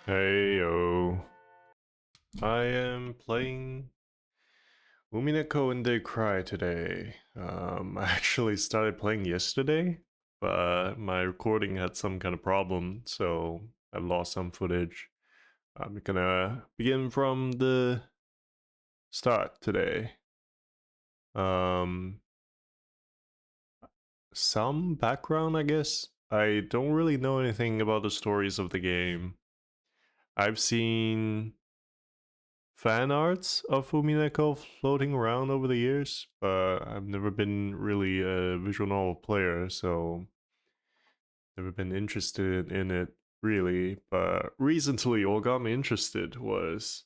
Heyo. I am playing Umineko and They Cry today. I actually started playing yesterday, but my recording had some kind of problem, so I lost some footage. I'm gonna begin from the start today. Um, some background, I guess. I don't really know anything about the stories of the game. I've seen fan arts of Umineko floating around over the years, but I've never been really a visual novel player, so never been interested in it really. But recently, what got me interested was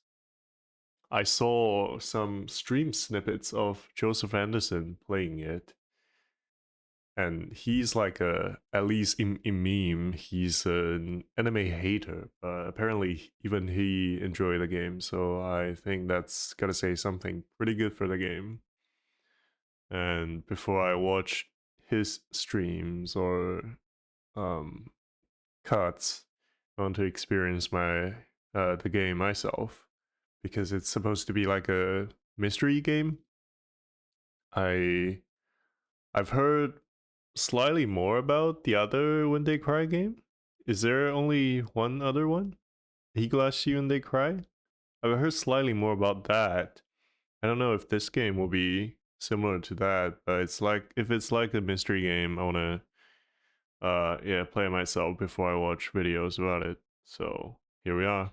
I saw some stream snippets of Joseph Anderson playing it, and he's like at least in meme, he's an anime hater, but apparently even he enjoyed the game, so I think that's gotta say something pretty good for the game. And before I watch his streams or um cuts, I want to experience the game myself, because it's supposed to be like a mystery game. I've heard slightly more about the other When They Cry game. Is there only one other one? Higurashi When They Cry? I've heard slightly more about that. I don't know if this game will be similar to that, but it's like if it's like a mystery game, I wanna yeah, play it myself before I watch videos about it. So here we are.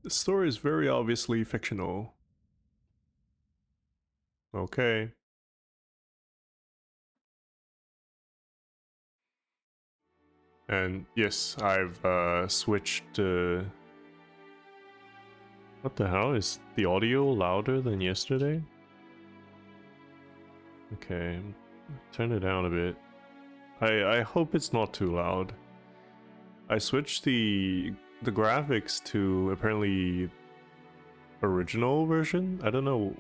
The story is very obviously fictional. Okay. And yes, I've switched what the hell? Is the audio louder than yesterday? Okay, turn it down a bit. I hope it's not too loud. I switched the graphics to apparently original version. I don't know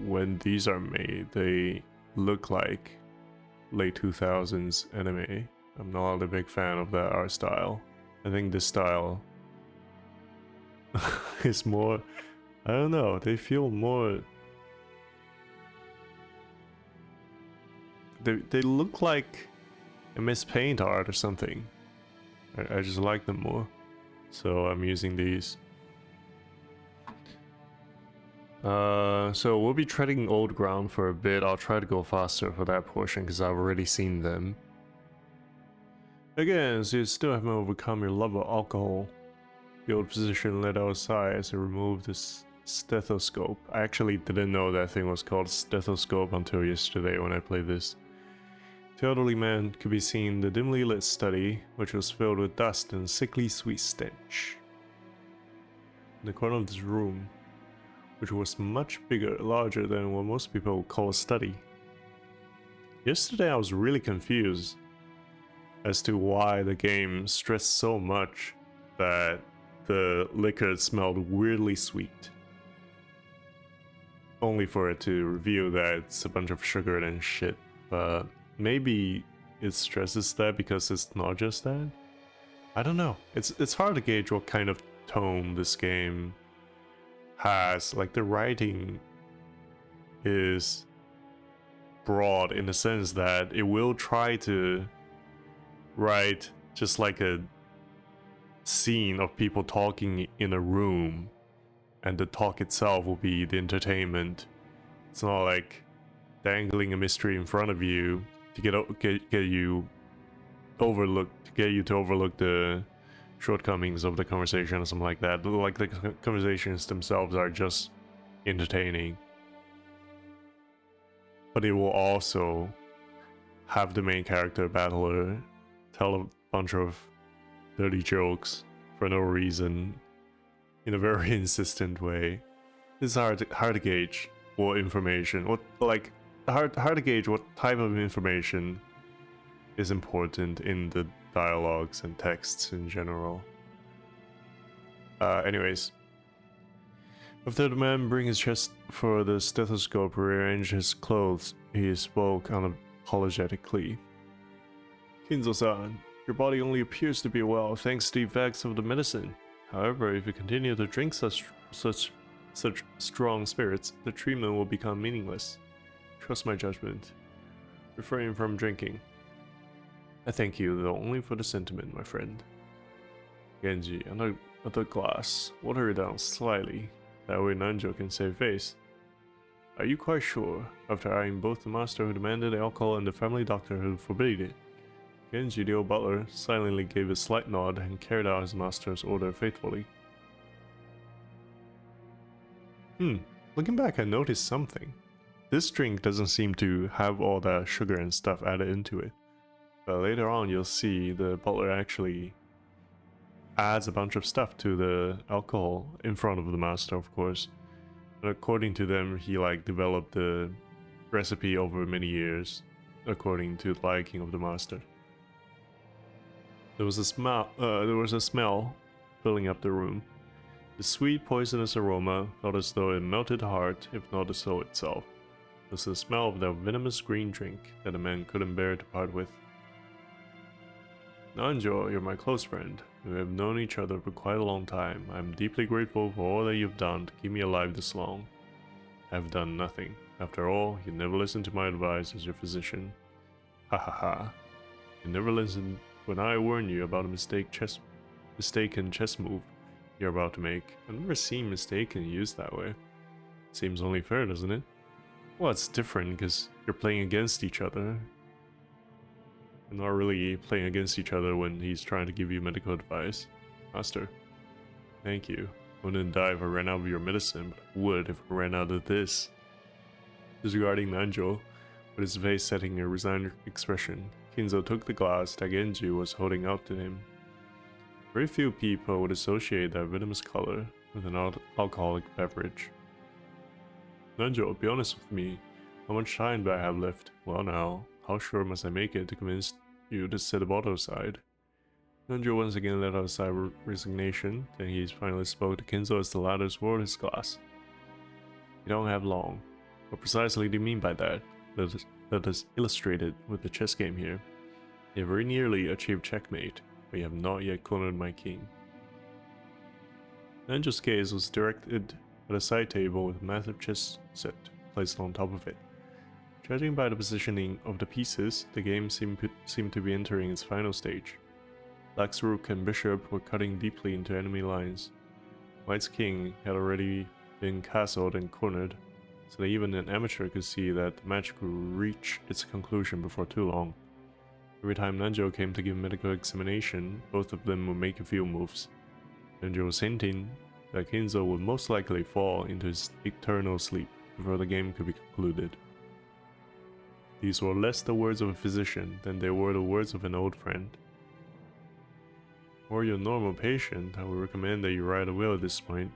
when these are made. They look like late 2000s anime. I'm not a big fan of that art style. I think this style is more, I don't know, they feel more, they look like MS Paint art or something. I just like them more, so I'm using these. So we'll be treading old ground for a bit. I'll try to go faster for that portion because I've already seen them. Again, so you still haven't overcome your love of alcohol. The old physician led outside as he removed his stethoscope. I actually didn't know that thing was called stethoscope until yesterday when I played this. The elderly man could be seen in the dimly lit study, which was filled with dust and sickly sweet stench. In the corner of this room, which was much larger than what most people would call a study. Yesterday I was really confused as to why the game stressed so much that the liquor smelled weirdly sweet, only for it to reveal that it's a bunch of sugar and shit. But maybe it stresses that because it's not just that. I don't know. It's hard to gauge what kind of tone this game has. Like, the writing is broad in the sense that it will try to write just like a scene of people talking in a room, and the talk itself will be the entertainment. It's not like dangling a mystery in front of you to get you to overlook the shortcomings of the conversation or something like that. Like, the conversations themselves are just entertaining, but it will also have the main character battler tell a bunch of dirty jokes for no reason in a very insistent way. It's hard to gauge what information, hard to gauge what type of information is important in the dialogues and texts in general. Anyways, after the man bring his chest for the stethoscope, rearranged his clothes, he spoke unapologetically. Kinzo-san, your body only appears to be well thanks to the effects of the medicine. However, if you continue to drink such strong spirits, the treatment will become meaningless. Trust my judgment. Refrain from drinking. I thank you, though only for the sentiment, my friend. Genji, another glass. Water it down slightly. That way Nanjo can save face. Are you quite sure? After eyeing both the master who demanded alcohol and the family doctor who forbade it, Genji, the old butler, silently gave a slight nod and carried out his master's order faithfully. Looking back, I noticed something. This drink doesn't seem to have all that sugar and stuff added into it. But later on, you'll see the butler actually adds a bunch of stuff to the alcohol in front of the master, of course. And according to them, he developed the recipe over many years, according to the liking of the master. There was a smell filling up the room. The sweet, poisonous aroma felt as though it melted the heart, if not the soul itself. It was the smell of that venomous green drink that a man couldn't bear to part with. Nanjo, you're my close friend. We have known each other for quite a long time. I am deeply grateful for all that you've done to keep me alive this long. I have done nothing. After all, you never listened to my advice as your physician. Ha ha ha. You never listened when I warned you about a mistaken chess move you're about to make. I've never seen mistaken used that way. Seems only fair, doesn't it? Well, it's different because you're playing against each other. You're not really playing against each other when he's trying to give you medical advice. Master, thank you. I wouldn't die if I ran out of your medicine, but I would if I ran out of this. Disregarding Nanjo, with his face setting a resigned expression, Kinzo took the glass that Genji was holding out to him. Very few people would associate that venomous color with an alcoholic beverage. Nanjo, be honest with me. How much time do I have left? Well now, how sure must I make it to convince you to set the bottle aside? Nanjo once again let out a sigh of resignation, then he finally spoke to Kinzo as the latter swallowed his glass. You don't have long. What precisely do you mean by that? Let us illustrate it with the chess game here. You have very nearly achieved checkmate, but you have not yet cornered my king. Nanjo's gaze was directed at a side table with a massive chess set placed on top of it. Judging by the positioning of the pieces, the game seemed to be entering its final stage. Black's rook and bishop were cutting deeply into enemy lines. White's king had already been castled and cornered, so that even an amateur could see that the match could reach its conclusion before too long. Every time Nanjo came to give medical examination, both of them would make a few moves. Nanjo was hinting that Kinzo would most likely fall into his eternal sleep before the game could be concluded. These were less the words of a physician than they were the words of an old friend. For your normal patient, I would recommend that you write a will at this point.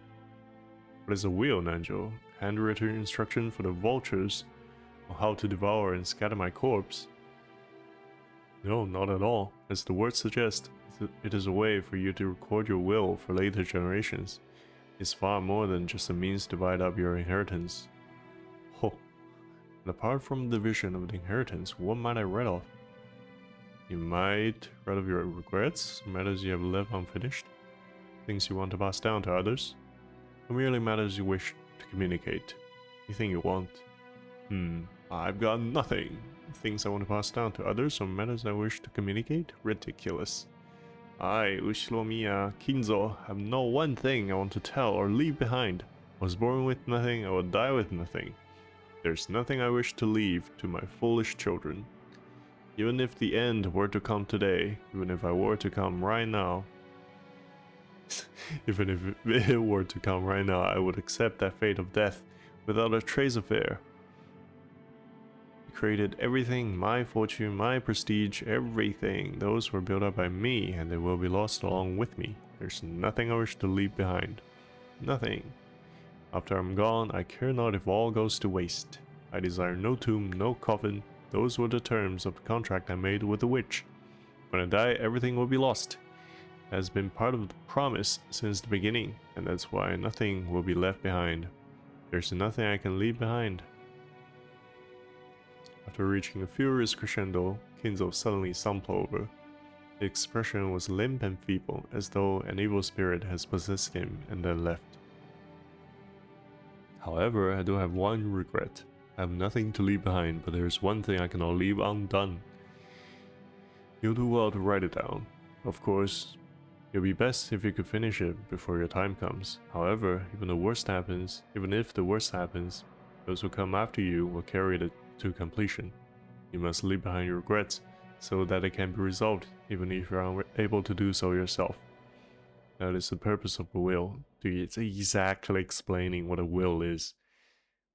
What is a will, Nanjo? Handwritten instruction for the vultures on how to devour and scatter my corpse? No, not at all. As the words suggest, it is a way for you to record your will for later generations. It's far more than just a means to divide up your inheritance. Oh, and apart from the division of the inheritance, what might I write off? You might write off your regrets, matters you have left unfinished, things you want to pass down to others, or merely matters you wish to communicate. Anything you want. I've got nothing. Things I want to pass down to others or matters I wish to communicate? Ridiculous. I, Ushiromiya Kinzo, have no one thing I want to tell or leave behind. I was born with nothing, I will die with nothing. There's nothing I wish to leave to my foolish children. Even if the end were to come today, even if I were to come right now, even if it were to come right now, I would accept that fate of death without a trace of fear. Created everything, my fortune, my prestige, everything. Those were built up by me and they will be lost along with me. There's nothing I wish to leave behind. Nothing. After I'm gone, I care not if all goes to waste. I desire no tomb, no coffin. Those were the terms of the contract I made with the witch. When I die, everything will be lost. It has been part of the promise since the beginning, and that's why nothing will be left behind. There's nothing I can leave behind. After reaching a furious crescendo, Kinzo suddenly slumped over. The expression was limp and feeble, as though an evil spirit has possessed him and then left. However, I do have one regret. I have nothing to leave behind, but there is one thing I cannot leave undone. You'll do well to write it down. Of course, it would be best if you could finish it before your time comes. However, even if the worst happens, those who come after you will carry it to completion. You must leave behind your regrets, so that it can be resolved, even if you are unable to do so yourself. That is the purpose of a will. It's exactly explaining what a will is.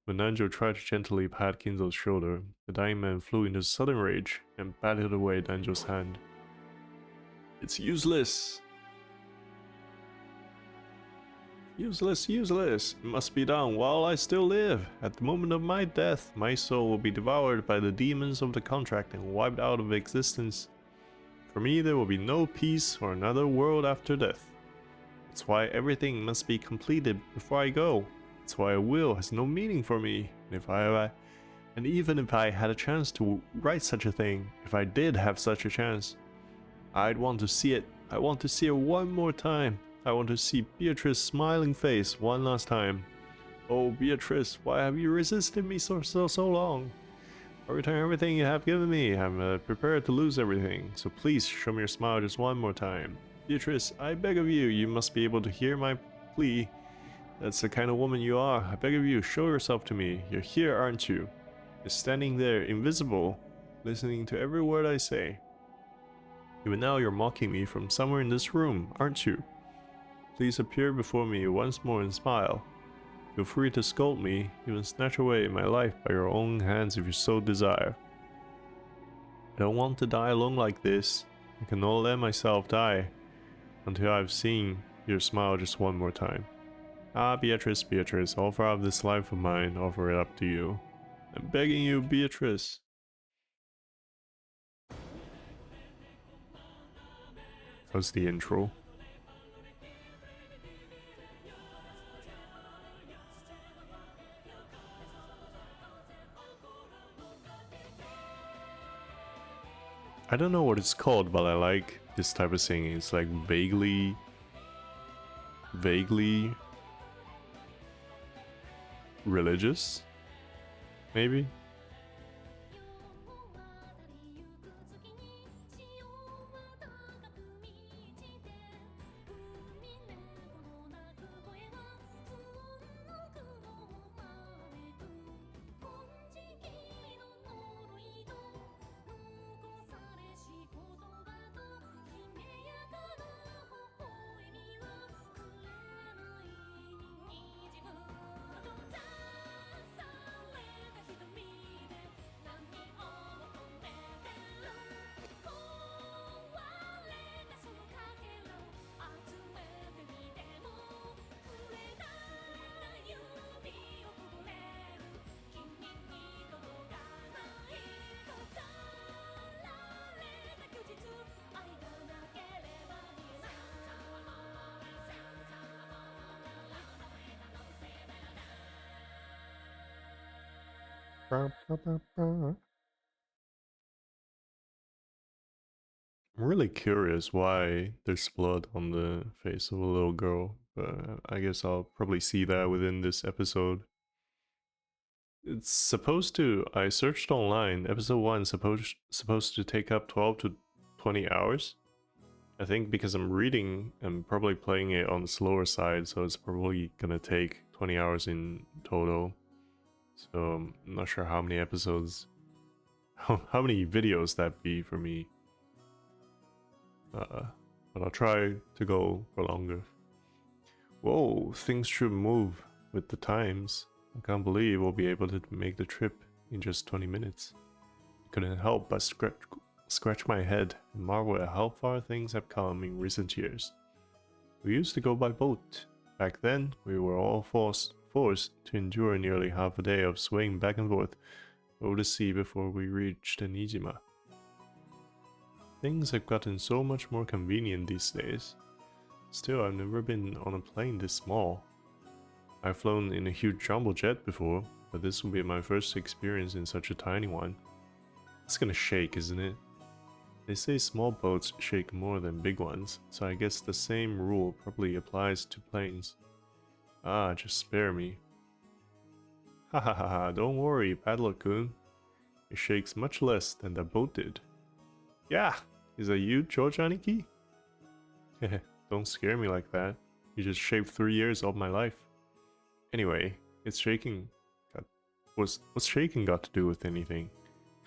When Nanjo tried to gently pat Kinzo's shoulder, the dying man flew into sudden rage and batted away Nanjo's hand. It's useless! Useless, useless! It must be done while I still live. At the moment of my death, my soul will be devoured by the demons of the contract and wiped out of existence. For me, there will be no peace or another world after death. That's why everything must be completed before I go. That's why a will has no meaning for me. And even if I had a chance to write such a thing, if I did have such a chance, I'd want to see it. I want to see it one more time. I want to see Beatrice's smiling face one last time. Oh, Beatrice, why have you resisted me so long? I return everything you have given me. I'm prepared to lose everything, so please show me your smile just one more time. Beatrice, I beg of you, you must be able to hear my plea. That's the kind of woman you are. I beg of you, show yourself to me. You're here, aren't you? You're standing there, invisible, listening to every word I say. Even now you're mocking me from somewhere in this room, aren't you? Please appear before me once more and smile. Feel free to scold me, even snatch away my life by your own hands if you so desire. I don't want to die alone like this. I cannot let myself die until I've seen your smile just one more time. Ah, Beatrice, Beatrice, offer up this life of mine, offer it up to you. I'm begging you, Beatrice. That's the intro. I don't know what it's called, but I like this type of singing. It's like vaguely religious, maybe? I'm really curious why there's blood on the face of a little girl, but I guess I'll probably see that within this episode. It's supposed to, I searched online, episode 1 supposed to take up 12 to 20 hours. I think because I'm probably playing it on the slower side, so it's probably gonna take 20 hours in total. So I'm not sure how many episodes, how many videos that'd be for me. But I'll try to go for longer. Whoa, things should move with the times. I can't believe we'll be able to make the trip in just 20 minutes. I couldn't help but scratch my head and marvel at how far things have come in recent years. We used to go by boat. Back then, we were all forced to endure nearly half a day of swaying back and forth over the sea before we reached Nijima. Things have gotten so much more convenient these days. Still, I've never been on a plane this small. I've flown in a huge jumbo jet before, but this will be my first experience in such a tiny one. It's gonna shake, isn't it? They say small boats shake more than big ones, so I guess the same rule probably applies to planes. Ah, just spare me. Ha ha ha ha, don't worry, Paddler-kun. It shakes much less than the boat did. Yeah! Is that you, George Aniki? Heh, don't scare me like that. You just shaved 3 years of my life. Anyway, it's shaking. What's shaking got to do with anything?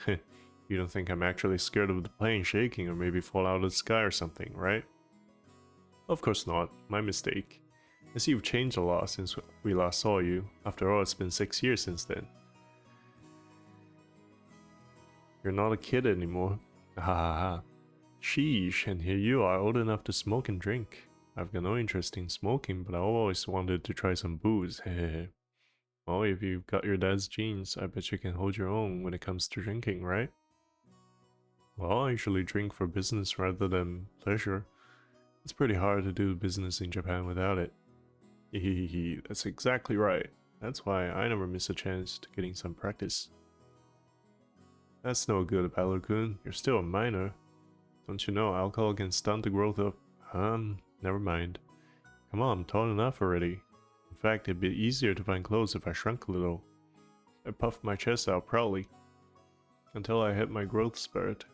You don't think I'm actually scared of the plane shaking or maybe fall out of the sky or something, right? Of course not, my mistake. I see you've changed a lot since we last saw you. After all, it's been 6 years since then. You're not a kid anymore. Ha ha ha. Sheesh, and here you are, old enough to smoke and drink. I've got no interest in smoking, but I always wanted to try some booze. Hehe. Well, if you've got your dad's genes, I bet you can hold your own when it comes to drinking, right? Well, I usually drink for business rather than pleasure. It's pretty hard to do business in Japan without it. Hehehe, that's exactly right. That's why I never miss a chance to getting some practice. That's no good, Paddler-kun. You're still a minor. Don't you know alcohol can stunt the growth of... never mind. Come on, I'm tall enough already. In fact, it'd be easier to find clothes if I shrunk a little. I puffed my chest out proudly. Until I hit my growth spurt,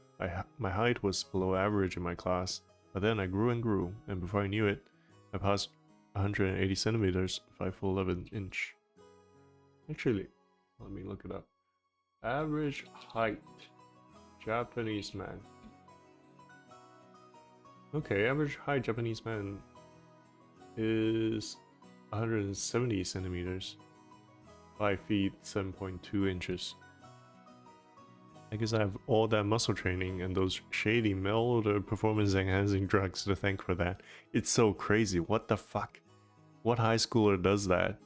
my height was below average in my class, but then I grew and grew, and before I knew it, I passed 180 centimeters, 5 foot 11 inch. Actually, let me look it up. Average height, Japanese man. Okay, average height Japanese man is 170 centimeters, 5 feet 7.2 inches. I guess I have all that muscle training and those shady mild performance enhancing drugs to thank for that. It's so crazy, what the fuck? What high schooler does that?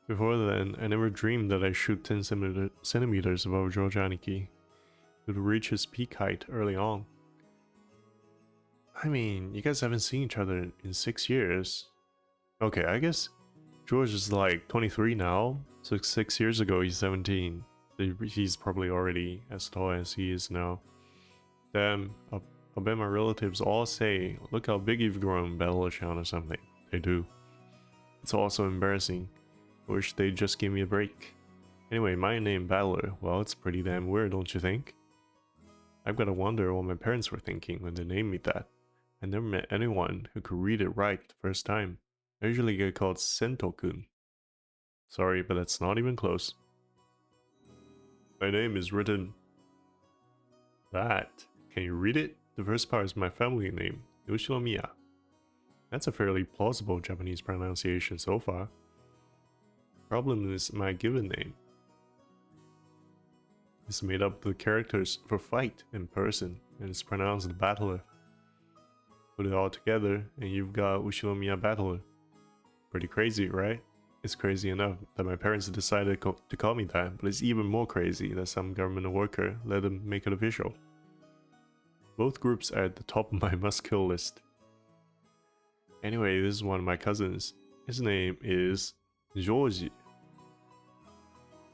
Before then, I never dreamed that I'd shoot 10 centimeters above George Aniki. It would reach his peak height early on. I mean, you guys haven't seen each other in 6 years. Okay, I guess George is like 23 now, so 6 years ago he's 17. So he's probably already as tall as he is now. Damn, I'll bet my relatives all say, look how big you've grown, Battle-chan or something. They do. It's also embarrassing. I wish they'd just give me a break. Anyway, my name Battler, well, it's pretty damn weird, don't you think? I've gotta wonder what my parents were thinking when they named me that. I never met anyone who could read it right the first time. I usually get called Sento-kun. Sorry, but that's not even close. My name is written... That. Can you read it? The first part is my family name, Yoshinomiya. That's a fairly plausible Japanese pronunciation so far. Problem is my given name. It's made up of the characters for fight and person, and it's pronounced Battler. Put it all together, and you've got Ushinomiya Battler. Pretty crazy, right? It's crazy enough that my parents decided to call me that, but it's even more crazy that some government worker let them make it official. Both groups are at the top of my must-kill list. Anyway, this is one of my cousins. His name is George.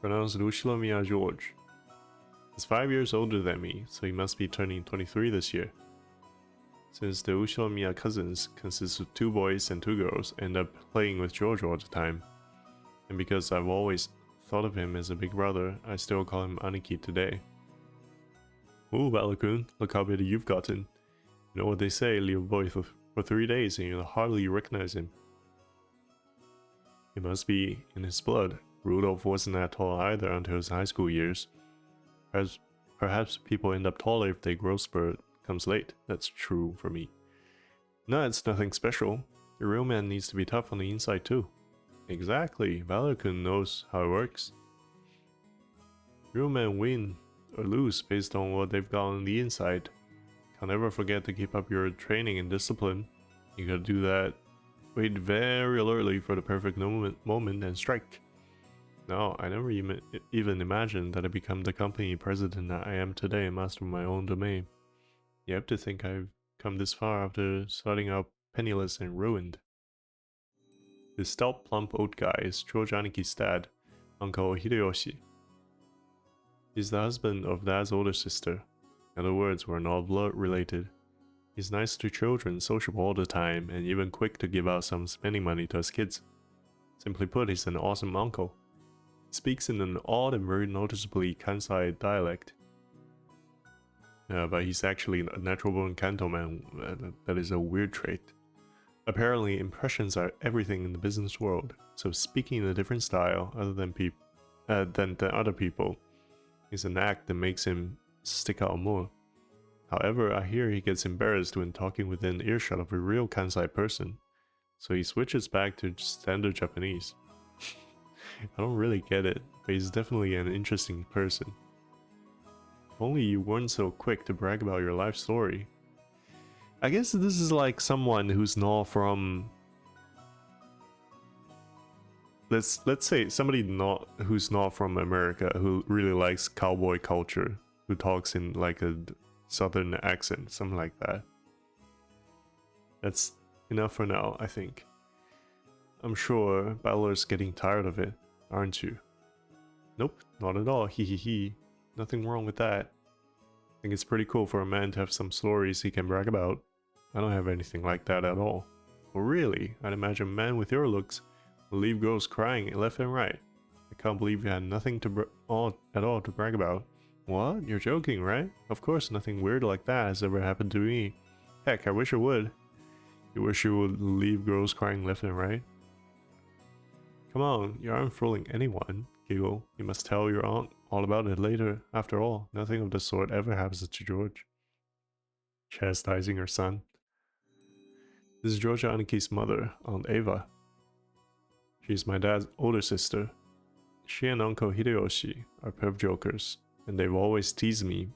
Pronounced Ushinomiya George. He's 5 years older than me, so he must be turning 23 this year. Since the Ushinomiya cousins consist of 2 boys and 2 girls, I end up playing with George all the time. And because I've always thought of him as a big brother, I still call him Aniki today. Ooh, Battler-kun, look how big you've gotten. You know what they say, leave a boy for 3 days and you'll hardly recognize him. It must be in his blood. Rudolph wasn't that tall either until his high school years. Perhaps people end up taller if their growth spurt comes late. That's true for me. No, it's nothing special. The real man needs to be tough on the inside too. Exactly, Battler-kun knows how it works. Real men win or lose based on what they've got on the inside. Can't ever forget to keep up your training and discipline. You gotta do that. Wait very alertly for the perfect moment and strike. No, I never even imagined that I'd become the company president that I am today and master of my own domain. You have to think I've come this far after starting out penniless and ruined. This stout, plump old guy is George Aniki's dad, Uncle Hideyoshi. He's the husband of Dad's older sister. In other words, we're not blood related. He's nice to children, sociable all the time, and even quick to give out some spending money to his kids. Simply put, he's an awesome uncle. He speaks in an odd and very noticeably Kansai dialect. But he's actually a natural-born Kanto man. That is a weird trait. Apparently, impressions are everything in the business world, so speaking in a different style than other people is an act that makes him stick out more. However, I hear he gets embarrassed when talking within earshot of a real Kansai person, so he switches back to standard Japanese. I don't really get it, but he's definitely an interesting person. If only you weren't so quick to brag about your life story. I guess this is like someone who's not from... Let's say somebody who's not from America, who really likes cowboy culture, who talks in like a southern accent, something like that. That's enough for now, I think. I'm sure Balor's getting tired of it, aren't you? Nope, not at all, hee. Nothing wrong with that. I think it's pretty cool for a man to have some stories he can brag about. I don't have anything like that at all. Well, really, I'd imagine a man with your looks will leave girls crying left and right. I can't believe you had nothing at all to brag about. What? You're joking, right? Of course, nothing weird like that has ever happened to me. Heck, I wish it would. You wish you would leave girls crying left and right? Come on, you aren't fooling anyone. Giggle. You must tell your aunt all about it later. After all, nothing of the sort ever happens to George. Chastising her son. This is Georgia Aniki's mother, Aunt Ava. She's my dad's older sister. She and Uncle Hideyoshi are perv jokers, and they've always teased me,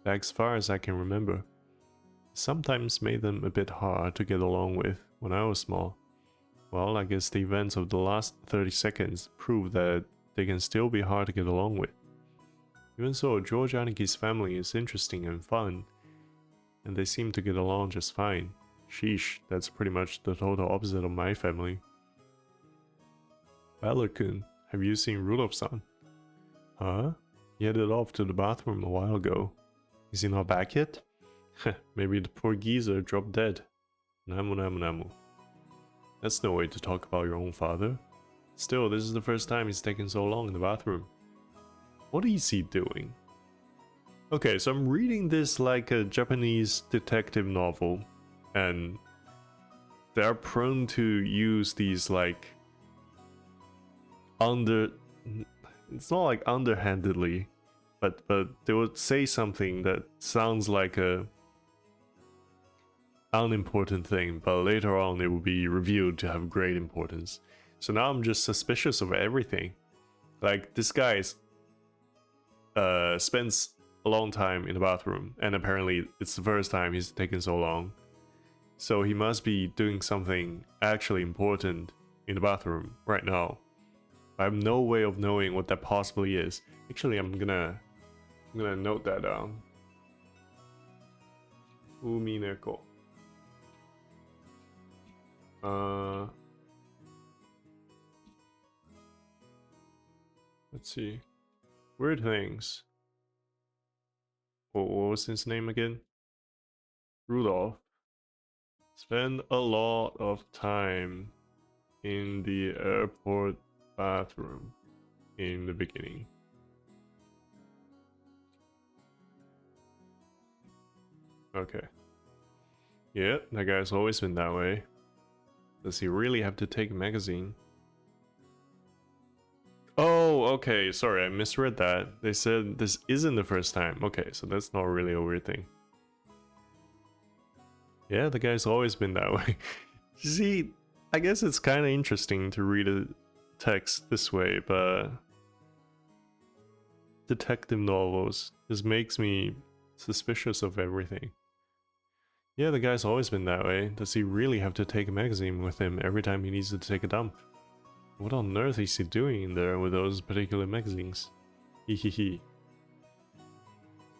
back as far as I can remember. Sometimes made them a bit hard to get along with when I was small. Well, I guess the events of the last 30 seconds prove that they can still be hard to get along with. Even so, George Aniki's family is interesting and fun, and they seem to get along just fine. Sheesh, that's pretty much the total opposite of my family. Balor-kun, have you seen Rudolph-san? Huh? He headed off to the bathroom a while ago. Is he not back yet? Maybe the poor geezer dropped dead. Namu. That's no way to talk about your own father. Still, this is the first time he's taken so long in the bathroom. What is he doing? Okay, so I'm reading this like a Japanese detective novel, and they're prone to use these like it's not like underhandedly, but they would say something that sounds like a unimportant thing, but later on it will be revealed to have great importance. So now I'm just suspicious of everything. Like, this guy spends a long time in the bathroom, and apparently it's the first time he's taken so long. So he must be doing something actually important in the bathroom right now. I have no way of knowing what that possibly is. Actually, I'm gonna note that down. Umineko. Let's see. Weird things. What was his name again? Rudolph. Spend a lot of time in the airport bathroom in the beginning. Okay. Yeah, that guy's always been that way. Does he really have to take a magazine? Oh, okay, sorry, I misread that. They said this isn't the first time. Okay, so that's not really a weird thing. Yeah, the guy's always been that way. See, I guess it's kind of interesting to read a text this way, but detective novels just makes me suspicious of everything. Yeah, the guy's always been that way. Does he really have to take a magazine with him every time he needs to take a dump? What on earth is he doing in there with those particular magazines? Hehehe.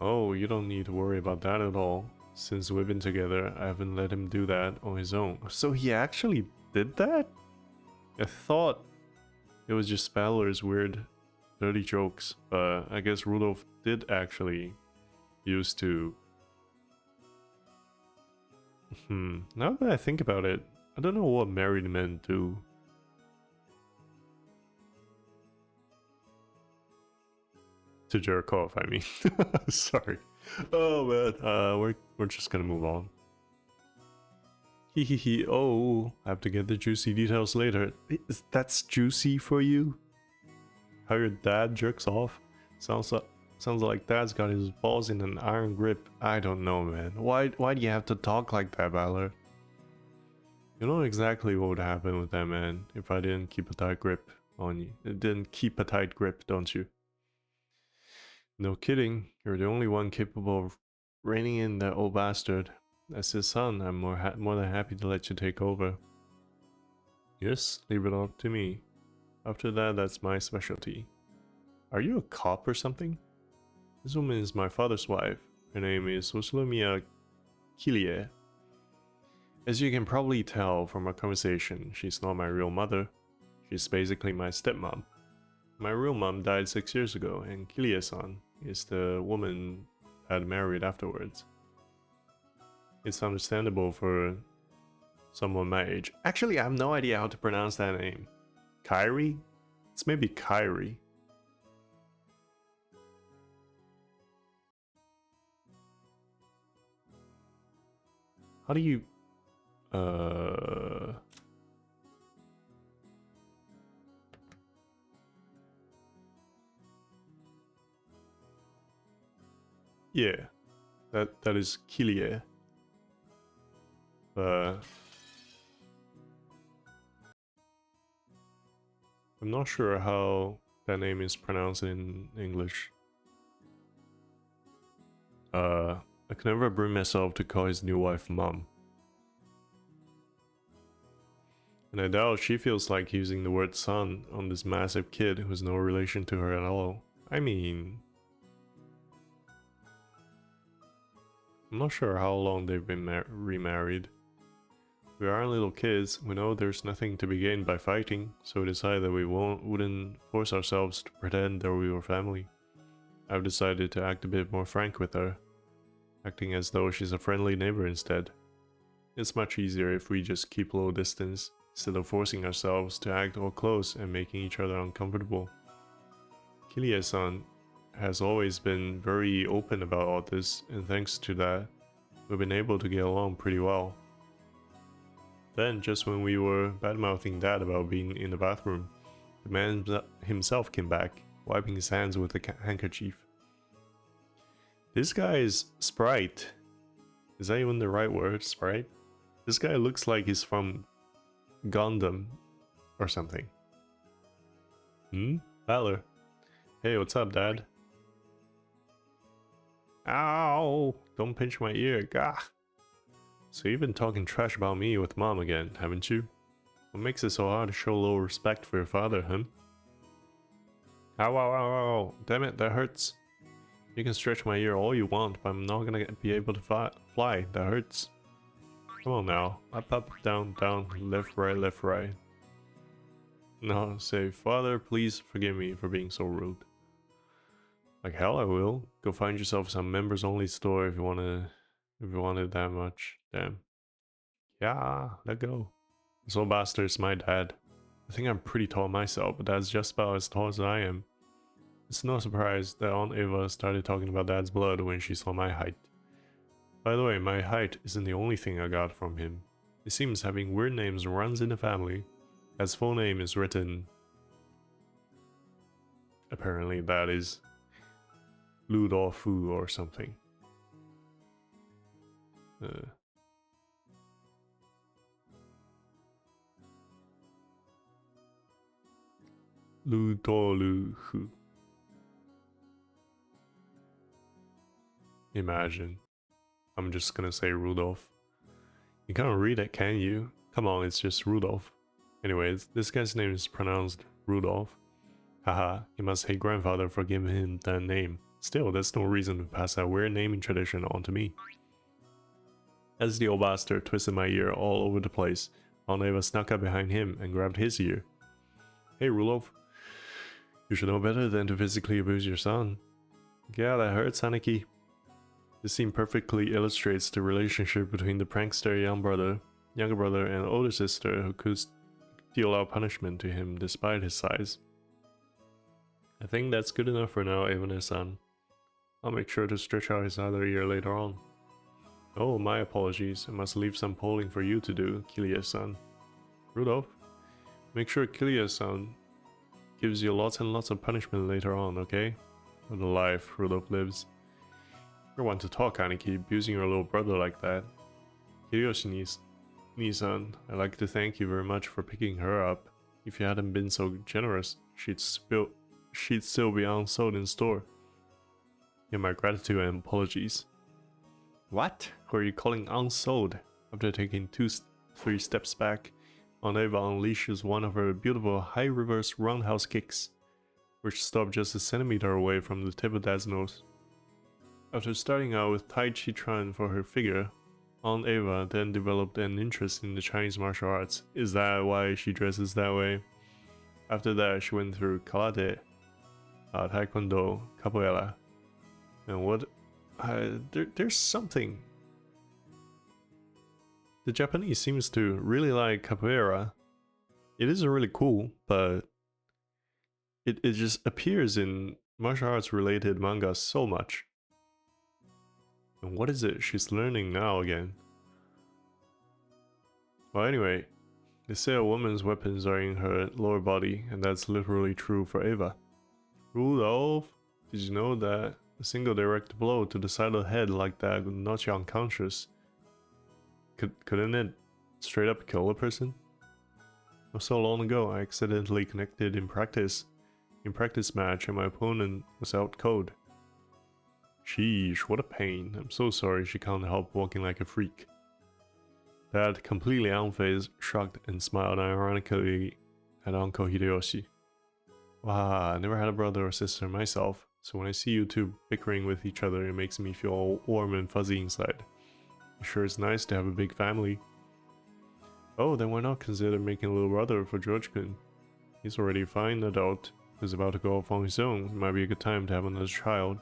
Oh, you don't need to worry about that at all. Since we've been together, I haven't let him do that on his own. So he actually did that? I thought it was just Balor's weird dirty jokes, but I guess Rudolph did actually used to. Now that I think about it, I don't know what married men do. To jerk off, I mean. Sorry. Oh man, we're just gonna move on. Hehehe. Oh, I have to get the juicy details later. That's juicy for you? How your dad jerks off? Sounds like Dad's got his balls in an iron grip. I don't know, man. Why do you have to talk like that, Valor? You know exactly what would happen with that man if I didn't keep a tight grip on you. It didn't keep a tight grip, don't you? No kidding. You're the only one capable of reining in that old bastard. As his son, I'm more than happy to let you take over. Yes, leave it up to me. After that, that's my specialty. Are you a cop or something? This woman is my father's wife. Her name is Usulumia Kilie. As you can probably tell from our conversation, she's not my real mother. She's basically my stepmom. My real mom died 6 years ago, and Kilie-san is the woman that married afterwards. It's understandable for someone my age. Actually, I have no idea how to pronounce that name. Kyrie? It's maybe Kyrie. How do you... Yeah, that is Kilie. I'm not sure how that name is pronounced in English. I can never bring myself to call his new wife Mom. And I doubt she feels like using the word son on this massive kid who's no relation to her at all. I mean... I'm not sure how long they've been remarried. We aren't little kids, we know there's nothing to be gained by fighting, so we decided that we wouldn't force ourselves to pretend that we were family. I've decided to act a bit more frank with her, acting as though she's a friendly neighbor instead. It's much easier if we just keep a little distance, instead of forcing ourselves to act all close and making each other uncomfortable. Kilie-san has always been very open about all this, and thanks to that, we've been able to get along pretty well. Then, just when we were bad-mouthing Dad about being in the bathroom, the man himself came back, wiping his hands with a handkerchief. This guy is Sprite. Is that even the right word, Sprite? This guy looks like he's from Gundam or something. Valor. Hey, what's up, Dad? Ow! Don't pinch my ear, gah! So you've been talking trash about me with Mom again, haven't you? What makes it so hard to show a little respect for your father, huh? Ow, ow, ow, ow, damn it, that hurts. You can stretch my ear all you want, but I'm not gonna be able to fly, that hurts. Come on now, up, down, down, left, right. No, say, Father, please forgive me for being so rude. Like hell I will. Go find yourself some members only store if you want it that much. Damn. Yeah, let go. This old bastard's my dad. I think I'm pretty tall myself, but Dad's just about as tall as I am. It's no surprise that Aunt Ava started talking about Dad's blood when she saw my height. By the way, my height isn't the only thing I got from him. It seems having weird names runs in the family. Dad's full name is written... Apparently that is... Ludolfu or something. Ludoluhu. Imagine. I'm just gonna say Rudolph. You can't read it, can you? Come on, it's just Rudolph. Anyways, this guy's name is pronounced Rudolph. Haha, he must hate grandfather for giving him that name. Still, that's no reason to pass that weird naming tradition on to me. As the old bastard twisted my ear all over the place, Aunt Eva snuck up behind him and grabbed his ear. Hey Rudolph, You should know better than to physically abuse your son. Yeah, that hurts, Aniki. This scene perfectly illustrates the relationship between the prankster younger brother and older sister who could deal out punishment to him despite his size. I think that's good enough for now, Evanes-san. I'll make sure to stretch out his other ear later on. Oh, my apologies. I must leave some polling for you to do, Kilia-san. Rudolph, make sure Kilia-san gives you lots and lots of punishment later on, okay? What a life Rudolph lives. You're one to talk, Aniki, abusing your little brother like that. Kiyoshi-san, I'd like to thank you very much for picking her up. If you hadn't been so generous, she'd still be unsold in store. Yeah, my gratitude and apologies. What? Who are you calling unsold? After taking 3 steps back, Oneva unleashes one of her beautiful high reverse roundhouse kicks, which stopped just a centimeter away from the tip of Dad's nose. After starting out with Tai Chi Chuan for her figure, Aunt Eva then developed an interest in the Chinese martial arts. Is that why she dresses that way? After that, she went through karate, taekwondo, capoeira, and what? There's something. The Japanese seems to really like capoeira. It isn't really cool, but it just appears in martial arts related manga so much. And what is it she's learning now again? Well, anyway, they say a woman's weapons are in her lower body, and that's literally true for Eva. Rudolph, did you know that a single direct blow to the side of the head like that would knock you unconscious? Couldn't it straight up kill a person? Not so long ago, I accidentally connected in practice match, and my opponent was out cold. Sheesh, what a pain. I'm so sorry she can't help walking like a freak. Dad, completely unfazed, shrugged and smiled ironically at Uncle Hideyoshi. Wow, I never had a brother or sister myself, so when I see you two bickering with each other, it makes me feel all warm and fuzzy inside. It sure is nice to have a big family. Oh, then why not consider making a little brother for George-kun? He's already a fine adult who's about to go off on his own. It might be a good time to have another child.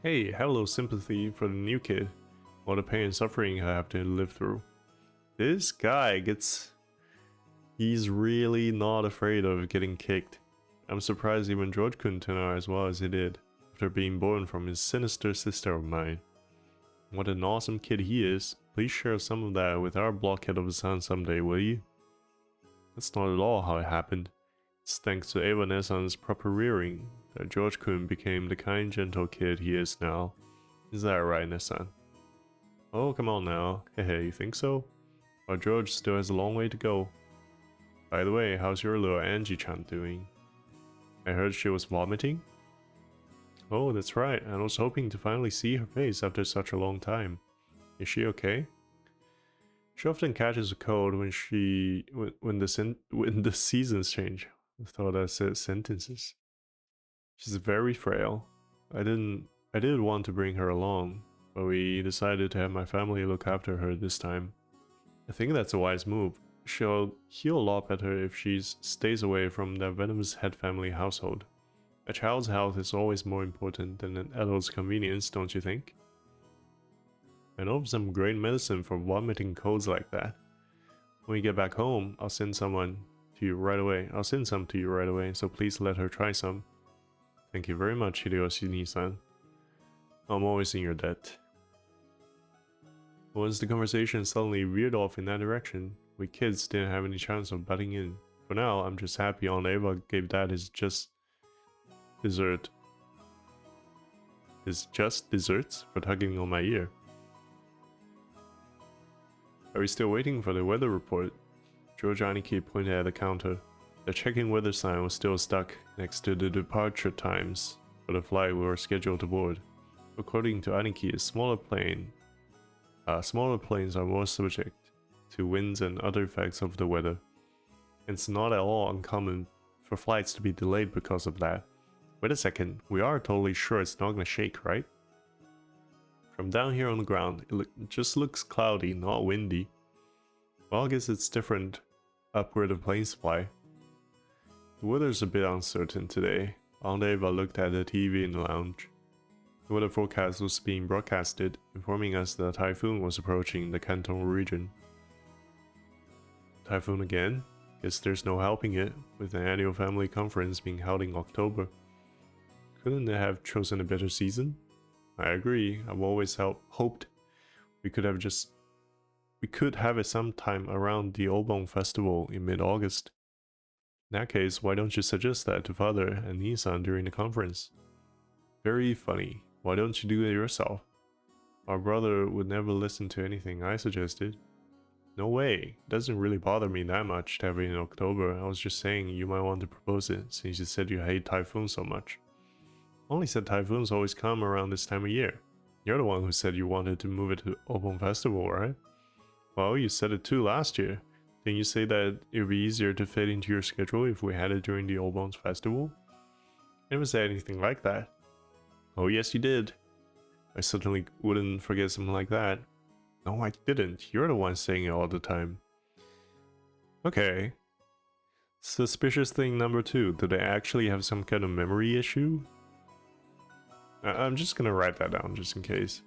Hey, have a little sympathy for the new kid, all the pain and suffering I have to live through. This guy he's really not afraid of getting kicked. I'm surprised even George couldn't turn out as well as he did, after being born from his sinister sister of mine. What an awesome kid he is. Please share some of that with our blockhead of a son someday, will you? That's not at all how it happened. It's thanks to Eva Nessan's proper rearing that George-kun became the kind, gentle kid he is now. Is that right, Nessan? Oh, come on now. Hehe, you think so? Well, George still has a long way to go. By the way, how's your little Angie-chan doing? I heard she was vomiting? Oh, that's right. I was hoping to finally see her face after such a long time. Is she okay? She often catches a cold when the seasons change. I thought I said sentences. She's very frail. I did want to bring her along, but we decided to have my family look after her this time. I think that's a wise move. She'll heal a lot better if she stays away from the venomous head family household. A child's health is always more important than an adult's convenience, don't you think? I know of some great medicine for vomiting colds like that. When we get back home, I'll send some to you right away, so please let her try some. Thank you very much, Hideyoshi-san. I'm always in your debt. Once the conversation suddenly veered off in that direction, we kids didn't have any chance of butting in. For now, I'm just happy Aunt Eva gave Dad his just desserts for tugging on my ear. Are we still waiting for the weather report? George Aniki pointed at the counter. The check-in weather sign was still stuck next to the departure times for the flight we were scheduled to board. According to Aniki, smaller planes are more subject to winds and other effects of the weather. It's not at all uncommon for flights to be delayed because of that. Wait a second, we are totally sure it's not gonna shake, right? From down here on the ground, it just looks cloudy, not windy. Well, I guess it's different up where the planes fly. The weather's a bit uncertain today. Aunt Eva looked at the TV in the lounge. The weather forecast was being broadcasted, informing us that a typhoon was approaching the Canton region. Typhoon again? Guess there's no helping it, with an annual family conference being held in October. Couldn't they have chosen a better season? I agree. I've always hoped we could have it sometime around the Obon festival in mid-August. In that case, why don't you suggest that to father and Nissan during the conference? Very funny. Why don't you do it yourself? Our brother would never listen to anything I suggested. No way. It doesn't really bother me that much to have it in October. I was just saying you might want to propose it since you said you hate typhoons so much. Only said typhoons always come around this time of year. You're the one who said you wanted to move it to Obon Festival, right? Well, you said it too last year. Didn't you say that it would be easier to fit into your schedule if we had it during the Obon Festival? I never said anything like that. Oh yes you did. I certainly wouldn't forget something like that. No, I didn't. You're the one saying it all the time. Okay. Suspicious thing number 2. Do they actually have some kind of memory issue? I'm just gonna write that down just in case.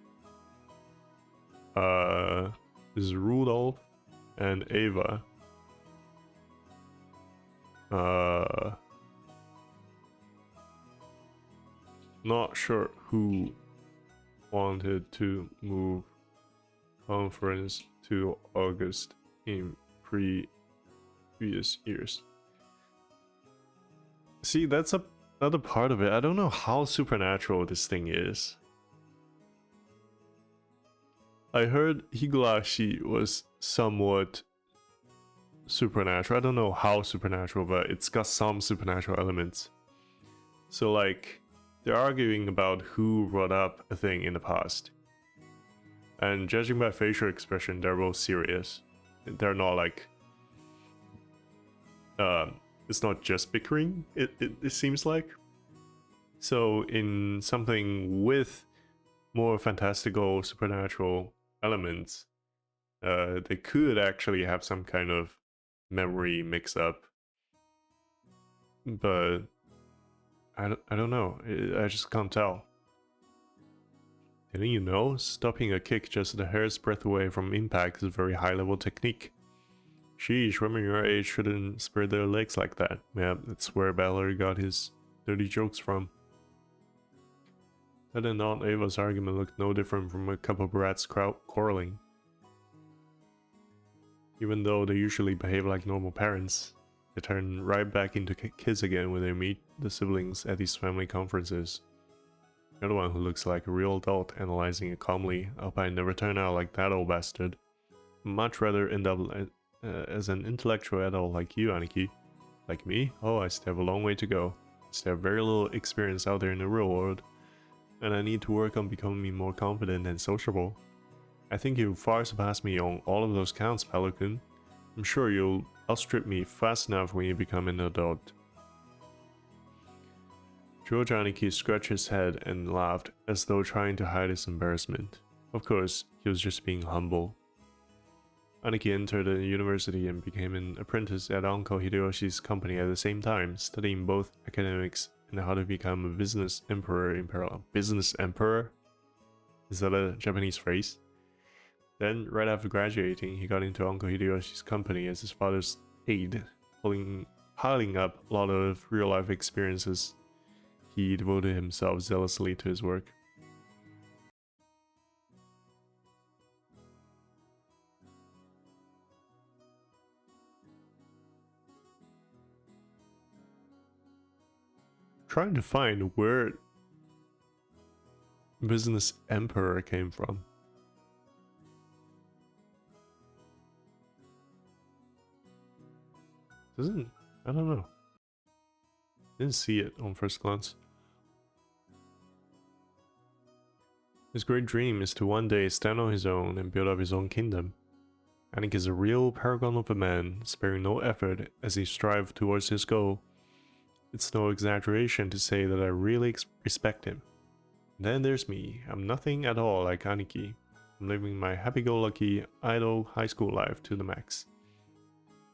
This is Rudolph and Ava. Not sure who wanted to move conference to August in previous years. See, that's another part of it. I don't know how supernatural this thing is. I heard Higurashi was somewhat supernatural. I don't know how supernatural, but it's got some supernatural elements. So like, they're arguing about who brought up a thing in the past. And judging by facial expression, they're both serious. They're not like... it's not just bickering, it seems like. So in something with more fantastical, supernatural elements, they could actually have some kind of memory mix-up. But I don't know, I just can't tell. Didn't you know? Stopping a kick just a hair's breadth away from impact is a very high-level technique. Sheesh, women your age shouldn't spread their legs like that. Yeah, that's where Valerie got his dirty jokes from. That and Aunt Ava's argument looked no different from a couple of brats quarreling. Even though they usually behave like normal parents, they turn right back into kids again when they meet the siblings at these family conferences. You're the one who looks like a real adult analyzing it calmly. I hope I never turn out like that old bastard. I'd much rather end up as an intellectual adult like you, Aniki. Like me? Oh, I still have a long way to go. I still have very little experience out there in the real world. And I need to work on becoming more confident and sociable. I think you far surpass me on all of those counts, Pelican. I'm sure you'll outstrip me fast enough when you become an adult. George Aniki scratched his head and laughed, as though trying to hide his embarrassment. Of course, he was just being humble. Aniki entered the university and became an apprentice at Uncle Hideyoshi's company at the same time, studying both academics and how to become a business emperor in parallel. Business emperor? Is that a Japanese phrase? Then, right after graduating, he got into Uncle Hideyoshi's company as his father's aide, piling up a lot of real-life experiences. He devoted himself zealously to his work. Trying to find where business emperor came from. I don't know. Didn't see it on first glance. His great dream is to one day stand on his own and build up his own kingdom. Anik is a real paragon of a man, sparing no effort as he strives towards his goal. It's no exaggeration to say that I really respect him. And then there's me. I'm nothing at all like Aniki. I'm living my happy-go-lucky, idle high school life to the max.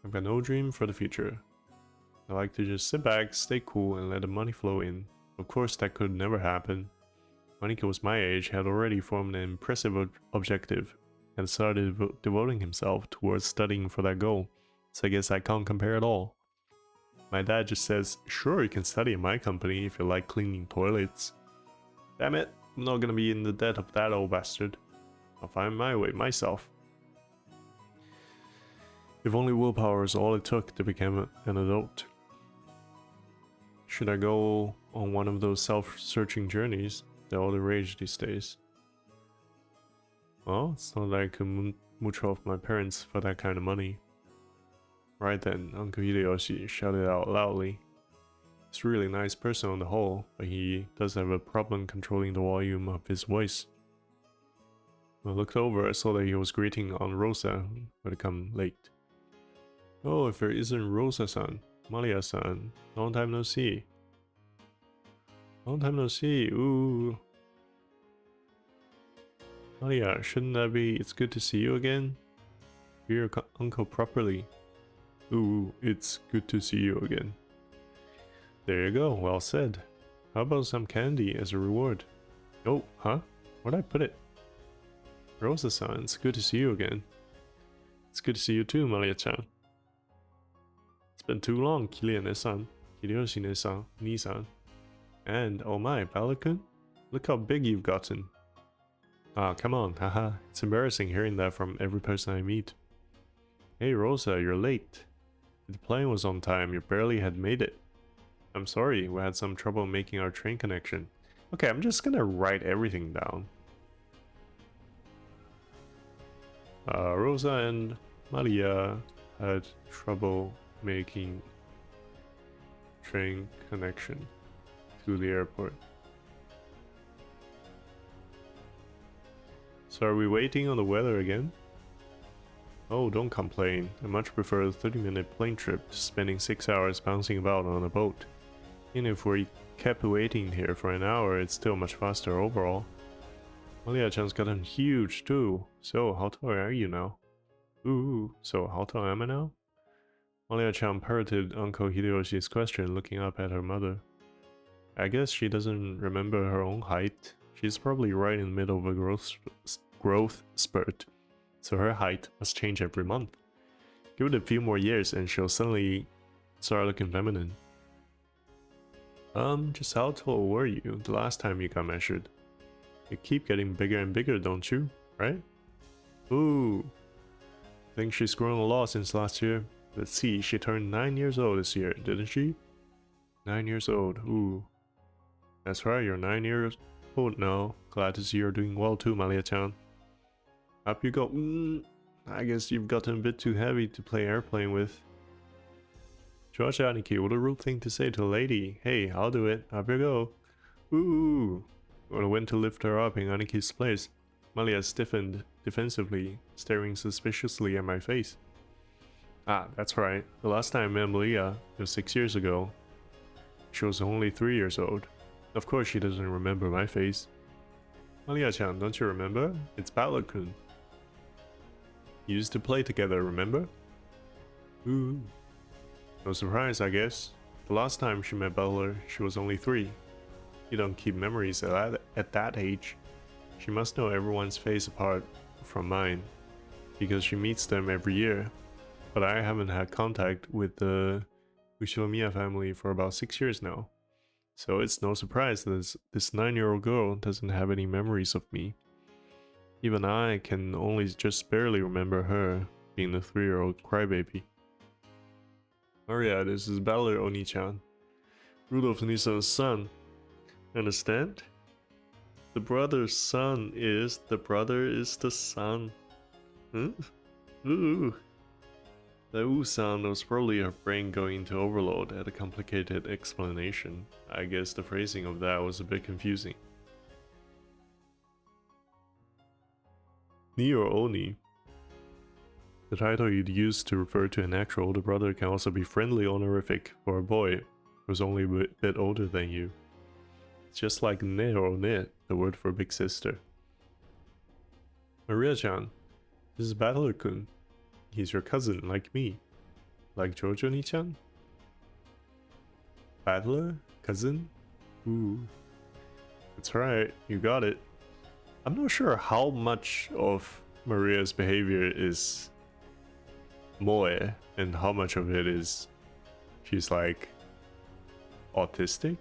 I've got no dream for the future. I like to just sit back, stay cool, and let the money flow in. Of course, that could never happen. Umineko was my age, had already formed an impressive objective, and started devoting himself towards studying for that goal, so I guess I can't compare at all. My dad just says, sure, you can study in my company if you like cleaning toilets. Damn it, I'm not gonna be in the debt of that old bastard. I'll find my way myself. If only willpower is all it took to become an adult. Should I go on one of those self-searching journeys? They're all the rage these days. Well, it's not that I can mooch off my parents for that kind of money. Right then, Uncle Hideyoshi shouted out loudly. He's a really nice person on the whole, but he does have a problem controlling the volume of his voice. When I looked over, I saw that he was greeting Aunt Rosa, who had come late. Oh, if there isn't Rosa-san, Malia-san, long time no see. Long time no see, ooh. Malia, shouldn't that be, it's good to see you again? Be your uncle properly. Ooh, it's good to see you again. There you go, well said. How about some candy as a reward? Oh, huh? Where'd I put it? Rosa-san, it's good to see you again. It's good to see you too, Malia-chan. It's been too long, Kiria-ne-san, Hideyoshi-ne-san, Ni-san. And, oh my, Balakun? Look how big you've gotten. Ah, come on, haha. It's embarrassing hearing that from every person I meet. Hey Rosa, you're late. The plane was on time, you barely had made it. I'm sorry, we had some trouble making our train connection. Okay, I'm just gonna write everything down. Rosa and Maria had trouble making train connection to the airport. So are we waiting on the weather again? Oh, don't complain. I much prefer a 30-minute plane trip to spending 6 hours bouncing about on a boat. Even if we kept waiting here for an hour, it's still much faster overall. Malia-chan's gotten huge too. So, how tall are you now? Ooh, so how tall am I now? Malia-chan parroted Uncle Hideyoshi's question, looking up at her mother. I guess she doesn't remember her own height. She's probably right in the middle of a growth spurt, so her height must change every month. Give it a few more years and she'll suddenly start looking feminine. Just how tall were you the last time you got measured? You keep getting bigger and bigger, don't you? Right? Ooh. I think she's grown a lot since last year. Let's see, she turned 9 years old this year, didn't she? 9 years old, ooh. That's right, you're 9 years old now. Glad to see you're doing well too, Malia-chan. Up you go. I guess you've gotten a bit too heavy to play airplane with. Georgia Aniki, what a rude thing to say to a lady. Hey, I'll do it. Up you go. Ooh. When I went to lift her up in Aniki's place, Malia stiffened defensively, staring suspiciously at my face. Ah, that's right. The last time I met Malia was 6 years ago. She was only 3 years old. Of course she doesn't remember my face. Malia-chan, don't you remember? It's Balakun. You used to play together, remember? Ooh. No surprise, I guess. The last time she met Butler, she was only 3. You don't keep memories at that age. She must know everyone's face apart from mine, because she meets them every year. But I haven't had contact with the Ushinomiya family for about 6 years now. So it's no surprise that this 9-year-old girl doesn't have any memories of me. Even I can only just barely remember her, being the 3-year-old crybaby. Oh yeah, this is Ballard Oni-chan, Rudolph Nisan's son. Understand? The brother's son is the brother is the son. Huh? Ooh. The ooh sound was probably her brain going into overload at a complicated explanation. I guess the phrasing of that was a bit confusing. Ni or Oni. The title you'd use to refer to an actual older brother can also be friendly honorific for a boy who's only a bit older than you. It's just like ne or ne, the word for big sister. Maria-chan, this is Battler-kun. He's your cousin, like me. Like Jojo-ni-chan? Battler? Cousin? Ooh. That's right, you got it. I'm not sure how much of Maria's behavior is moe and how much of it is she's like autistic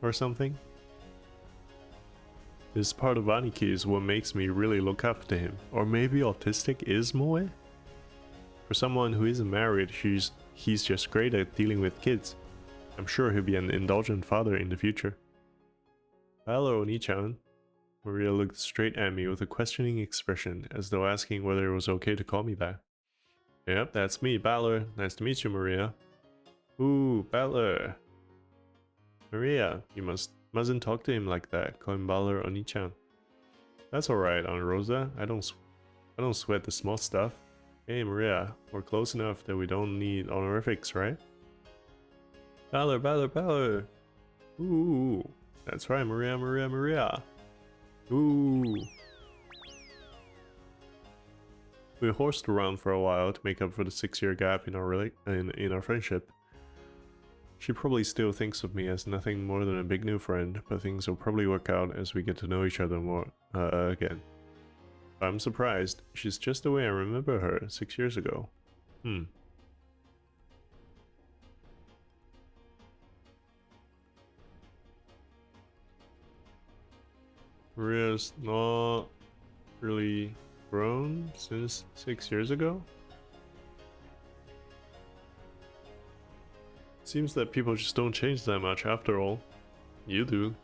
or something. This part of Aniki is what makes me really look up to him. Or maybe autistic is moe? For someone who isn't married, he's just great at dealing with kids. I'm sure he'll be an indulgent father in the future. Hello, Oni-chan. Maria looked straight at me with a questioning expression, as though asking whether it was okay to call me that. Yep, that's me, Battler. Nice to meet you, Maria. Ooh, Battler. Maria, you mustn't talk to him like that. Call him Battler Oni-chan. That's alright, Aunt Rosa. I don't sweat the small stuff. Hey, Maria, we're close enough that we don't need honorifics, right? Battler, Battler, Battler. Ooh, that's right, Maria, Maria, Maria. Ooh. We horsed around for a while to make up for the 6-year gap in our friendship. She probably still thinks of me as nothing more than a big new friend, but things will probably work out as we get to know each other more again. I'm surprised. She's just the way I remember her 6 years ago. Maria's not really grown since 6 years ago? Seems that people just don't change that much after all. You do.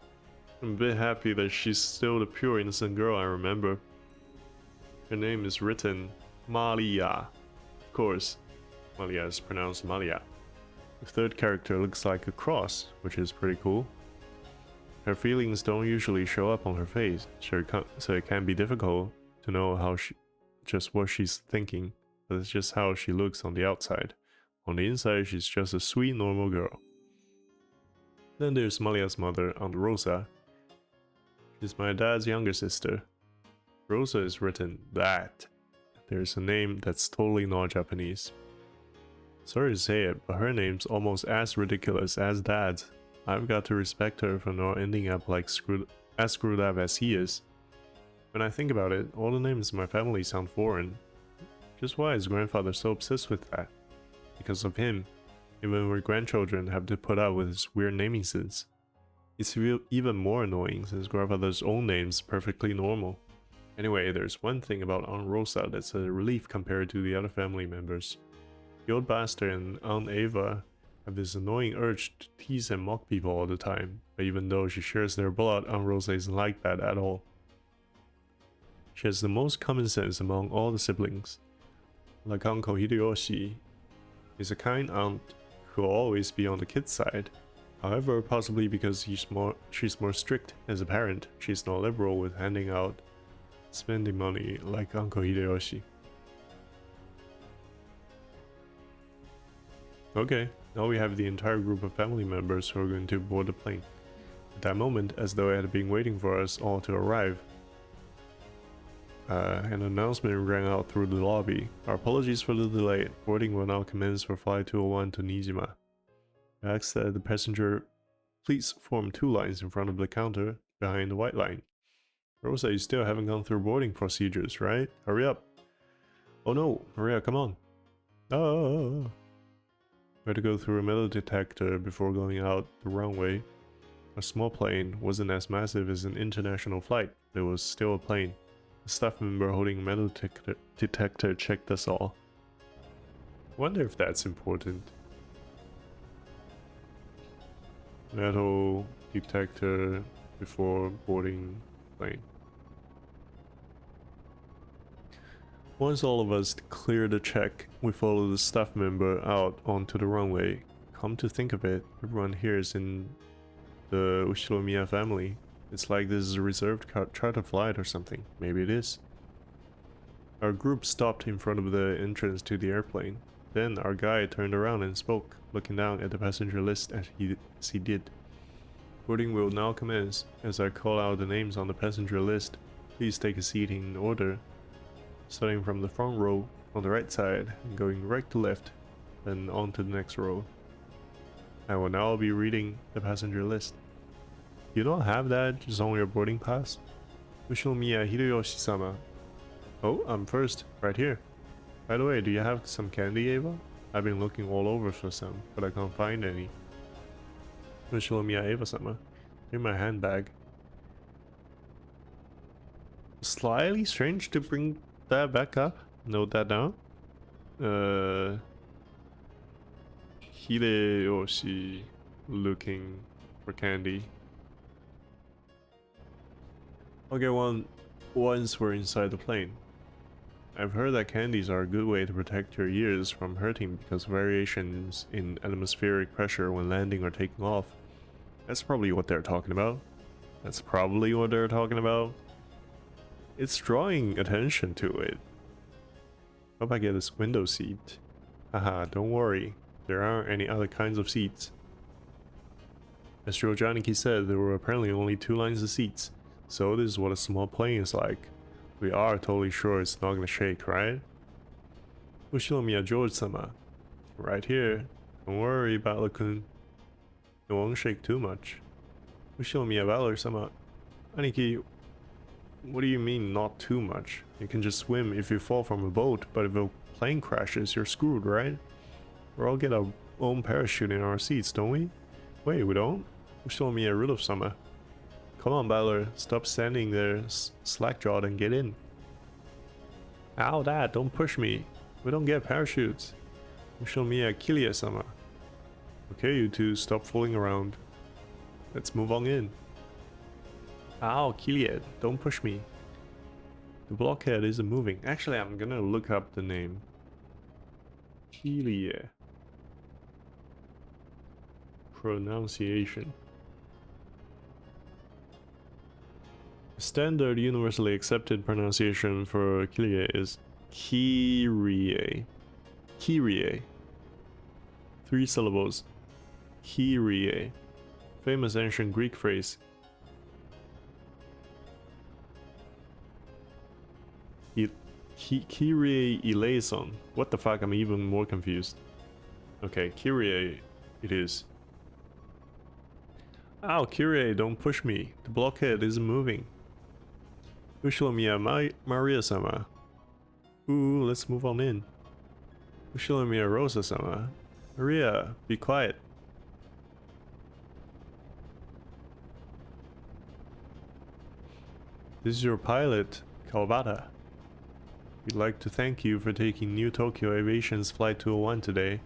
I'm a bit happy that she's still the pure innocent girl I remember. Her name is written Malia. Of course, Malia is pronounced Malia. The third character looks like a cross, which is pretty cool. Her feelings don't usually show up on her face, so it can be difficult to know just what she's thinking, but it's just how she looks on the outside. On the inside, she's just a sweet, normal girl. Then there's Malia's mother, Aunt Rosa. She's my dad's younger sister. Rosa is written that. There's a name that's totally not Japanese. Sorry to say it, but her name's almost as ridiculous as Dad's. I've got to respect her for not ending up like as screwed up as he is. When I think about it, all the names in my family sound foreign. Just why is grandfather so obsessed with that? Because of him, even our grandchildren have to put up with his weird naming sense. It's even more annoying since grandfather's own name's perfectly normal. Anyway, there's one thing about Aunt Rosa that's a relief compared to the other family members. The old bastard and Aunt Ava have this annoying urge to tease and mock people all the time, but even though she shares their blood, Aunt Rosa isn't like that at all. She has the most common sense among all the siblings. Like Uncle Hideyoshi is a kind aunt who will always be on the kid's side. However, possibly because she's more strict as a parent, she's not liberal with handing out spending money like Uncle Hideyoshi. Okay, now we have the entire group of family members who are going to board the plane. At that moment, as though it had been waiting for us all to arrive, an announcement rang out through the lobby. Our apologies for the delay. Boarding will now commence for Flight 201 to Nijima. I asked that the passenger please form 2 lines in front of the counter behind the white line. Rosa, you still haven't gone through boarding procedures, right? Hurry up. Oh no, Maria, come on. Oh. We had to go through a metal detector before going out the runway. A small plane wasn't as massive as an international flight, but it was still a plane. A staff member holding a metal detector checked us all. Wonder if that's important. Metal detector before boarding plane. Once all of us cleared the check, we followed the staff member out onto the runway. Come to think of it, everyone here is in the Ushiromiya family. It's like this is a reserved charter flight or something. Maybe it is. Our group stopped in front of the entrance to the airplane. Then our guide turned around and spoke, looking down at the passenger list as he did. Boarding will now commence. As I call out the names on the passenger list, please take a seat in order. Starting from the front row on the right side and going right to left, then on to the next row. I will now be reading the passenger list. You don't have that just on your boarding pass? Ushinomiya Hideyoshi-sama. Oh, I'm first, right here. By the way, do you have some candy, Ava? I've been looking all over for some, but I can't find any. Ushinomiya Ava-sama. In my handbag. Slightly strange to bring that back up. Note that down. Hideyoshi looking for candy. I'll get one once we're inside the plane. I've heard that candies are a good way to protect your ears from hurting because variations in atmospheric pressure when landing or taking off. That's probably what they're talking about. That's probably what they're talking about. It's drawing attention to it. Hope I get this window seat. Haha, don't worry. There aren't any other kinds of seats. As Joe Janiki said, there were apparently only 2 lines of seats. So this is what a small plane is like. We are totally sure it's not gonna shake, right? Ushinomiya George-sama. Right here. Don't worry, Battler-kun. It won't shake too much. Ushinomiya Valor-sama. Aniki, what do you mean not too much? You can just swim if you fall from a boat, but if a plane crashes, you're screwed, right? We all get our own parachute in our seats, don't we? Wait, we don't? Ushinomiya Rudolph-sama. Come on, Battler, stop standing there slack-jawed and get in. Ow, Dad, don't push me. We don't get parachutes. Ushinomiya Kilia-sama. Okay, you two, stop fooling around. Let's move on in. Ow, Kilia, don't push me. The blockhead isn't moving. Actually, I'm gonna look up the name. Kilia. Pronunciation. Standard universally accepted pronunciation for Kyrie is Kyrie. Kyrie. 3 syllables. Kyrie. Famous ancient Greek phrase. Kyrie eleison. What the fuck? I'm even more confused. Okay, Kyrie it is. Ow, Kyrie, don't push me. The blockhead isn't moving. Ushinomiya Maria-sama. Ooh, let's move on in. Ushinomiya Rosa-sama. Maria, be quiet. This is your pilot, Kawabata. We'd like to thank you for taking New Tokyo Aviation's Flight 201 today.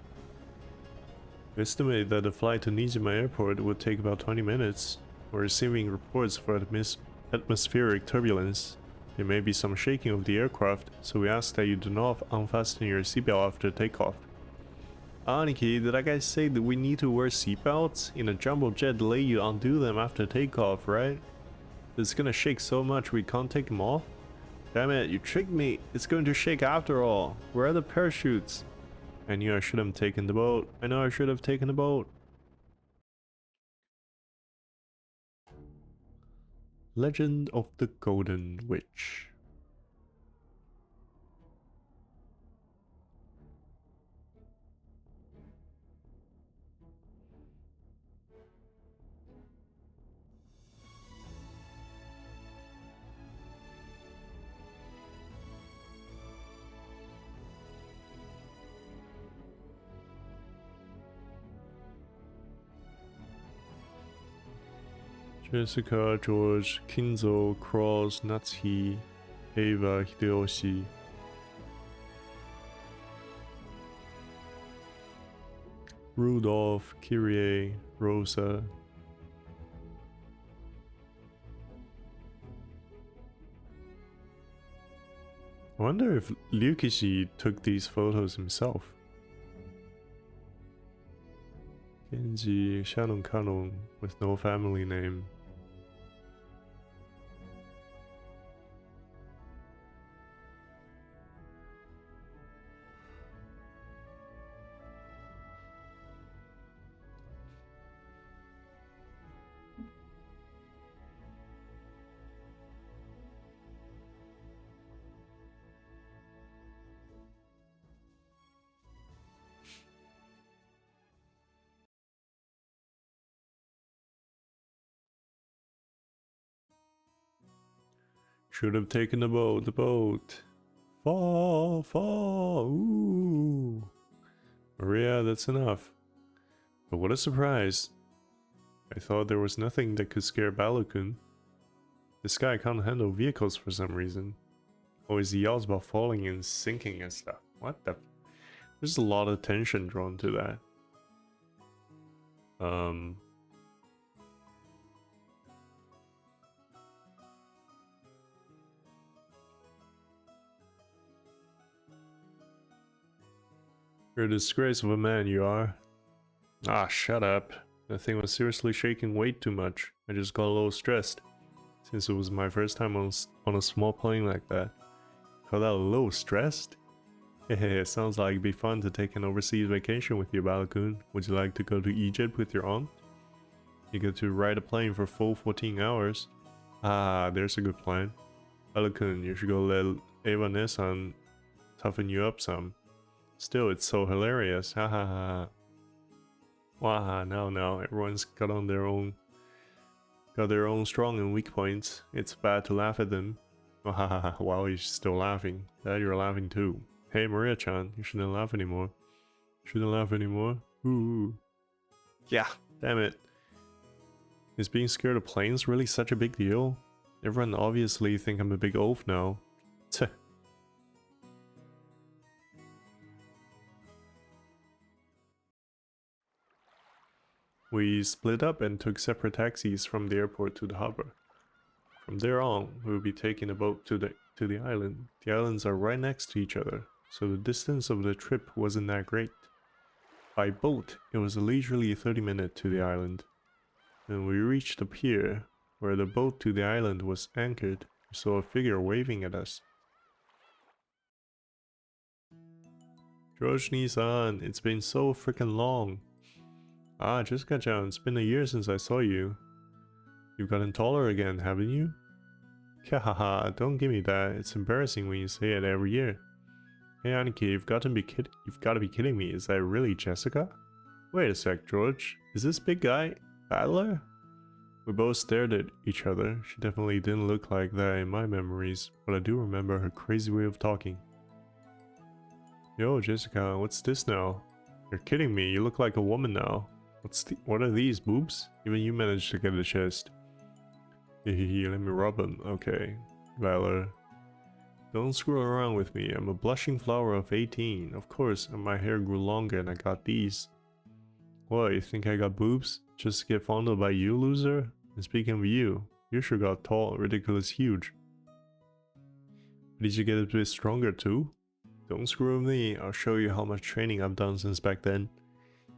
We estimate that the flight to Nijima Airport would take about 20 minutes. We're receiving reports for atmospheric turbulence. There may be some shaking of the aircraft, so we ask that you do not unfasten your seatbelt after takeoff. Aniki, did that guy say that we need to wear seatbelts? In a jumbo jet, they let you undo them after takeoff, right? It's gonna shake so much we can't take them off? Damn it, you tricked me. It's going to shake after all. Where are the parachutes? I knew I should have taken the boat. I know I should have taken the boat. Legend of the Golden Witch. Jessica, George, Kinzo, Cross, Natsuki, Ava, Hideyoshi. Rudolph, Kyrie, Rosa. I wonder if Ryukishi took these photos himself. Genji, Shannon Kanon with no family name. Should have taken the boat. Fall, fall, ooh. Maria, that's enough. But what a surprise. I thought there was nothing that could scare Balokun. This guy can't handle vehicles for some reason. Always yells about falling and sinking and stuff. What the? There's a lot of tension drawn to that. You're a disgrace of a man, you are. Ah, shut up. That thing was seriously shaking way too much. I just got a little stressed. Since it was my first time on a small plane like that. Call that a little stressed? Hey, it sounds like it'd be fun to take an overseas vacation with you, Balokun. Would you like to go to Egypt with your aunt? You get to ride a plane for full 14 hours. Ah, there's a good plan. Balokun, you should go let Eva-san toughen you up some. Still, it's so hilarious. Ha ha ha. Waha, no, everyone's got their own strong and weak points. It's bad to laugh at them. Waha, wow, he's still laughing. Dad, you're laughing too. Hey, Maria-chan, you shouldn't laugh anymore. Shouldn't laugh anymore? Ooh. Yeah, damn it. Is being scared of planes really such a big deal? Everyone obviously think I'm a big oaf now. Tch. We split up and took separate taxis from the airport to the harbor. From there on, we will be taking a boat to the island. The islands are right next to each other, so the distance of the trip wasn't that great. By boat, it was a leisurely 30-minute to the island. When we reached the pier, where the boat to the island was anchored, we saw a figure waving at us. Droshni-san, it's been so freaking long. Ah, Jessica-chan, it's been a year since I saw you. You've gotten taller again, haven't you? Haha, don't give me that. It's embarrassing when you say it every year. Hey Aniki, you've got to be kidding me. Is that really Jessica? Wait a sec, George. Is this big guy Battler? We both stared at each other. She definitely didn't look like that in my memories, but I do remember her crazy way of talking. Yo, Jessica, what's this now? You're kidding me. You look like a woman now. What are these, boobs? Even you managed to get a chest. Hehe, let me rub them. Okay, Valor. Don't screw around with me. I'm a blushing flower of 18. Of course, and my hair grew longer and I got these. What, you think I got boobs? Just to get fondled by you, loser? And speaking of you, you sure got tall, ridiculous huge. Did you get a bit stronger too? Don't screw with me. I'll show you how much training I've done since back then.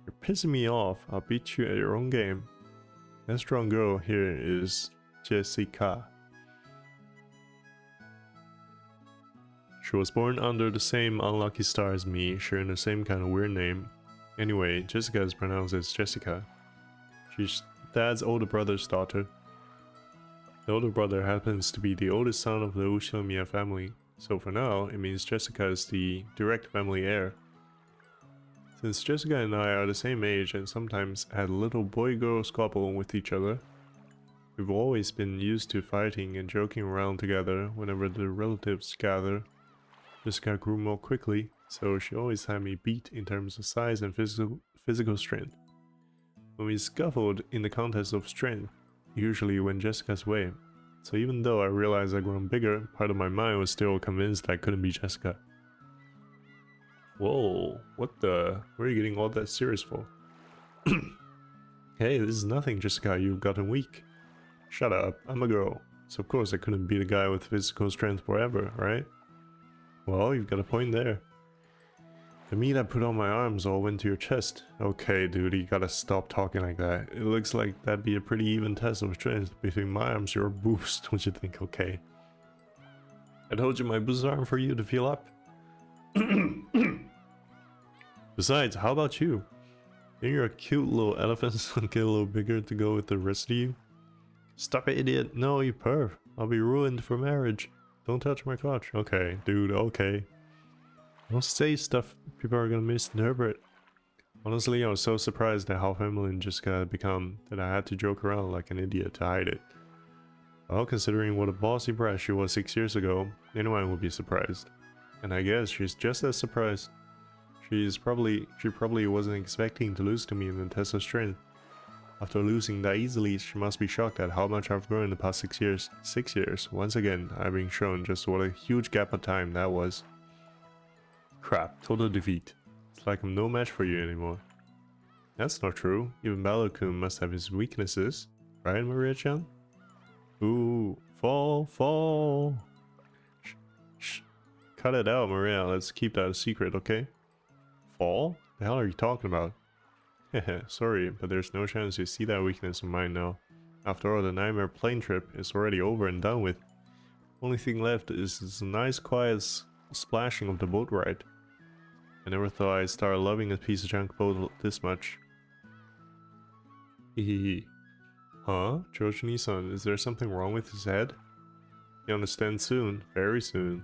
You're pissing me off. I'll beat you at your own game. That strong girl here is Jessica. She was born under the same unlucky star as me, sharing the same kind of weird name. Anyway, Jessica is pronounced as Jessica. She's Dad's older brother's daughter. The older brother happens to be the oldest son of the Ushimiya family, so for now, it means Jessica is the direct family heir. Since Jessica and I are the same age and sometimes had a little boy-girl squabble with each other, we've always been used to fighting and joking around together whenever the relatives gather. Jessica grew more quickly, so she always had me beat in terms of size and physical strength. When we scuffled in the contest of strength, usually went Jessica's way. So even though I realized I'd grown bigger, part of my mind was still convinced I couldn't be Jessica. Whoa, what the? What are you getting all that serious for? Hey, this is nothing, Jessica, you've gotten weak. Shut up, I'm a girl. So of course I couldn't be the guy with physical strength forever, right? Well, you've got a point there. The meat I put on my arms all went to your chest. Okay, dude, you gotta stop talking like that. It looks like that'd be a pretty even test of strength. Between my arms, you're a boost, don't you think? Okay. I told you my boost arm for you to feel up. Besides, how about you? Think you're a cute little elephant, so get a little bigger to go with the rest of you? Stop it, idiot. No, you perv. I'll be ruined for marriage. Don't touch my crotch. Okay, dude, okay. Don't say stuff people are gonna misinterpret. Honestly, I was so surprised at how feminine Jessica had become that I had to joke around like an idiot to hide it. Well, considering what a bossy brat she was 6 years ago, anyone would be surprised. And I guess she's just as surprised. She probably wasn't expecting to lose to me in the test of strength. After losing that easily, she must be shocked at how much I've grown in the past 6 years. 6 years. Once again, I've been shown just what a huge gap of time that was. Crap, total defeat. It's like I'm no match for you anymore. That's not true. Even Balor-kun must have his weaknesses. Right, Maria-chan? Ooh, fall. Shh. Cut it out, Maria. Let's keep that a secret, okay? Fall? The hell are you talking about? Heh, sorry, but there's no chance you see that weakness of mine now. After all, the nightmare plane trip is already over and done with. Only thing left is this nice quiet splashing of the boat ride. I never thought I'd start loving a piece of junk boat this much. Hehehe. Huh? Joshi-san, is there something wrong with his head? You'll understand soon, very soon.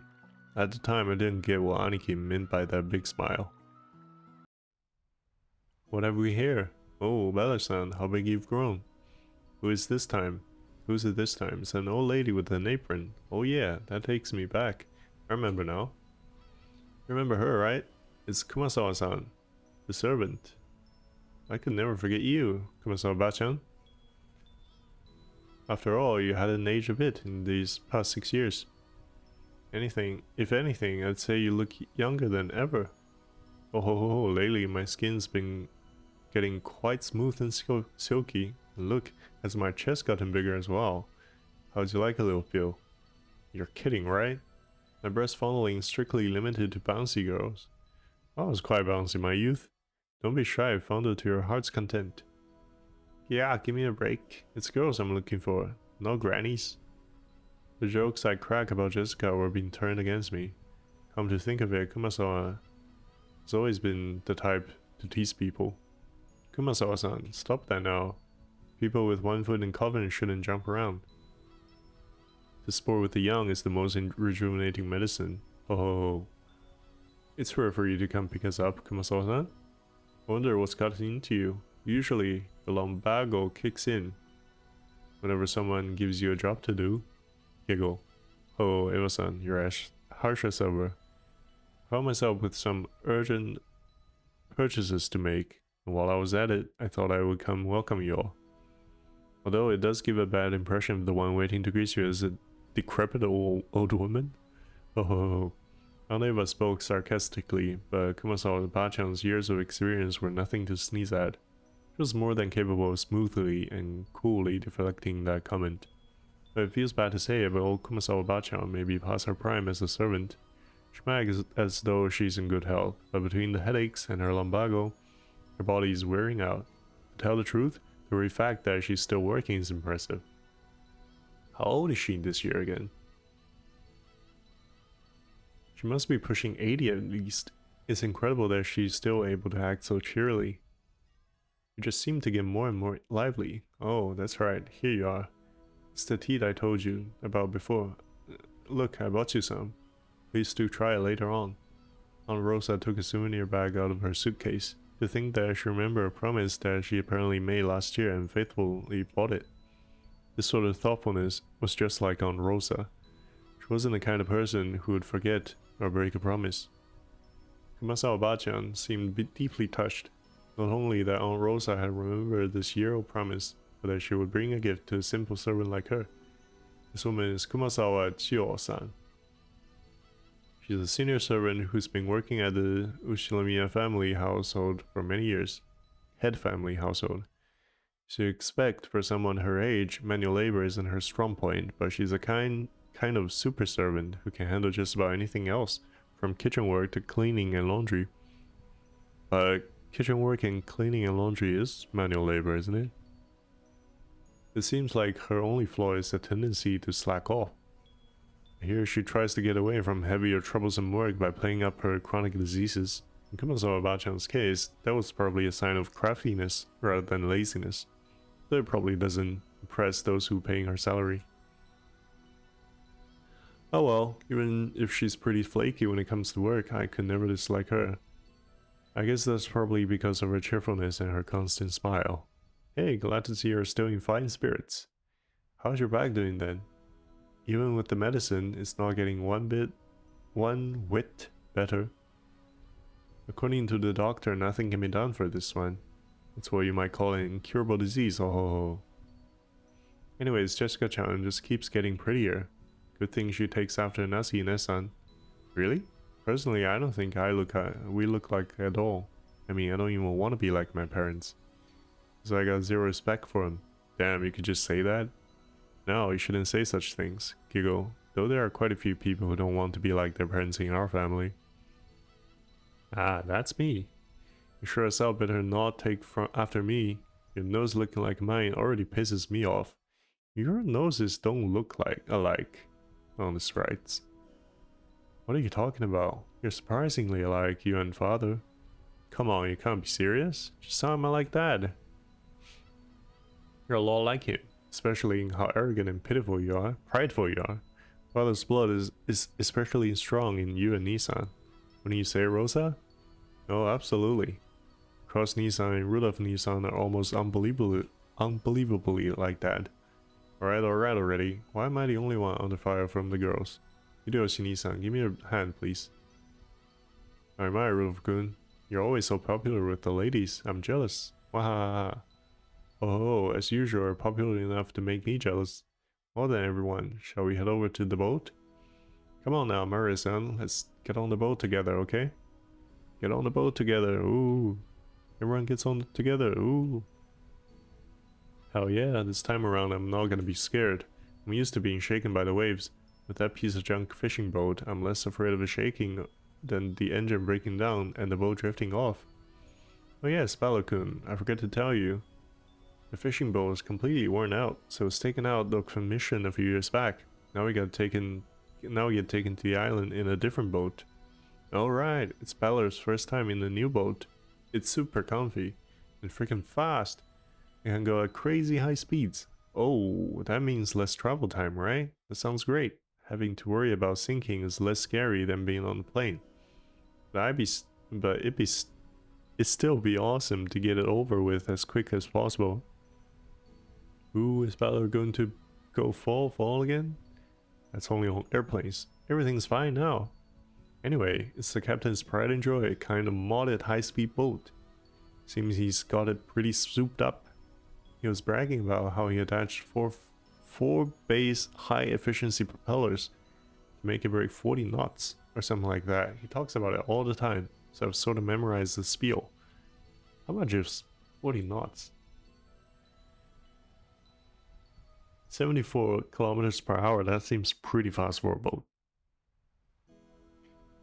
At the time, I didn't get what Aniki meant by that big smile. What have we here? Oh, Bella-san, how big you've grown. Who is this time? Who's it this time? It's an old lady with an apron. Oh yeah, that takes me back. I remember now. Remember her, right? It's Kumasawa-san, the servant. I could never forget you, Kumasawa-bachan. After all, you hadn't aged a bit in these past 6 years. If anything, I'd say you look younger than ever. Oh, lately my skin's been getting quite smooth and silky. And look, has my chest gotten bigger as well. How'd you like a little feel? You're kidding, right? My breast fondling is strictly limited to bouncy girls. I was quite bouncy in my youth. Don't be shy, fondle to your heart's content. Yeah, give me a break. It's girls I'm looking for, no grannies. The jokes I crack about Jessica were being turned against me. Come to think of it, Kumasawa has always been the type to tease people. Kumasawa-san, stop that now. People with one foot in coven shouldn't jump around. The sport with the young is the most rejuvenating medicine. Oh, it's rare for you to come pick us up, Kumasawa-san. I wonder what's gotten into you. Usually, the lumbago kicks in whenever someone gives you a job to do. Giggle. Oh, Eva-san, you're as harsh as ever. I found myself with some urgent purchases to make, and while I was at it, I thought I would come welcome you all. Although it does give a bad impression of the one waiting to greet you as a decrepit old woman. Oh, I don't know if I spoke sarcastically, but Kumasawa-bachan's years of experience were nothing to sneeze at. She was more than capable of smoothly and coolly deflecting that comment. But it feels bad to say it, but old Kumasawa-bachan may be past her prime as a servant. She acts as though she's in good health, but between the headaches and her lumbago, her body is wearing out. To tell the truth, the very fact that she's still working is impressive. How old is she this year again? She must be pushing 80 at least. It's incredible that she's still able to act so cheerily. You just seem to get more and more lively. Oh, that's right, here you are. It's the tea that I told you about before. Look, I bought you some. Please do try it later on. Aunt Rosa took a souvenir bag out of her suitcase. To think that she remembered a promise that she apparently made last year and faithfully bought it. This sort of thoughtfulness was just like Aunt Rosa. She wasn't the kind of person who would forget or break a promise. Kumasawa-bachan seemed deeply touched. Not only that Aunt Rosa had remembered this year-old promise, but that she would bring a gift to a simple servant like her. This woman is Kumasawa Chiyo-san. She's a senior servant who's been working at the Ushilamiya family household for many years. Head family household. So you expect for someone her age, manual labor isn't her strong point, but she's a kind of super servant who can handle just about anything else, from kitchen work to cleaning and laundry. But kitchen work and cleaning and laundry is manual labor, isn't it? It seems like her only flaw is a tendency to slack off. Here she tries to get away from heavy or troublesome work by playing up her chronic diseases. In Kumasawa-bachan's case, that was probably a sign of craftiness rather than laziness, though it probably doesn't impress those who paying her salary. Oh well, even if she's pretty flaky when it comes to work, I could never dislike her. I guess that's probably because of her cheerfulness and her constant smile. Hey, glad to see you're still in fine spirits. How's your back doing then? Even with the medicine, it's not getting one whit better. According to the doctor, nothing can be done for this one. That's what you might call an incurable disease, oh ho ho. Anyways, Jessica-chan just keeps getting prettier. Good thing she takes after Nasi Nesan. Really? Personally, I don't think we look like at all. I mean, I don't even want to be like my parents. So I got zero respect for them. Damn, you could just say that? No, you shouldn't say such things. Giggle. Though there are quite a few people who don't want to be like their parents in our family. Ah, that's me. You sure as hell better not take after me. Your nose looking like mine already pisses me off. Your noses don't look like alike. Honest rights. What are you talking about? You're surprisingly alike, you and father. Come on, you can't be serious? Just sound like that. You're a lot like him, especially in how arrogant and pitiful you are, prideful you are. Father's blood is especially strong in you and Nissan. Wouldn't you say, Rosa? Oh, absolutely. Cross Nissan and Rudolph Nissan are almost unbelievably like that. Alright already. Why am I the only one under fire from the girls? Hideyoshi Nissan, give me your hand, please. Oh my, Rudolph-kun. You're always so popular with the ladies. I'm jealous. Wahaha. Oh, as usual, popular enough to make me jealous. Well then, everyone, shall we head over to the boat? Come on now, Murray-san. Let's get on the boat together, okay? Get on the boat together. Ooh. Everyone gets on together. Ooh. Hell yeah, this time around I'm not gonna be scared. I'm used to being shaken by the waves. With that piece of junk fishing boat, I'm less afraid of the shaking than the engine breaking down and the boat drifting off. Oh yes, Balokun, I forgot to tell you. The fishing boat is completely worn out, so it was taken out of commission a few years back. Now we get taken to the island in a different boat. Alright, it's Balor's first time in the new boat. It's super comfy and freaking fast. It can go at crazy high speeds. Oh, that means less travel time, right? That sounds great. Having to worry about sinking is less scary than being on the plane. It'd still be awesome to get it over with as quick as possible. Ooh, is Balor going to go fall again? That's only on airplanes. Everything's fine now. Anyway, it's the captain's pride and joy, kind of modded high-speed boat. Seems he's got it pretty souped up. He was bragging about how he attached four base high-efficiency propellers to make it break 40 knots or something like that. He talks about it all the time, so I've sort of memorized the spiel. How about just 40 knots? 74 kilometers per hour, that seems pretty fast for a boat.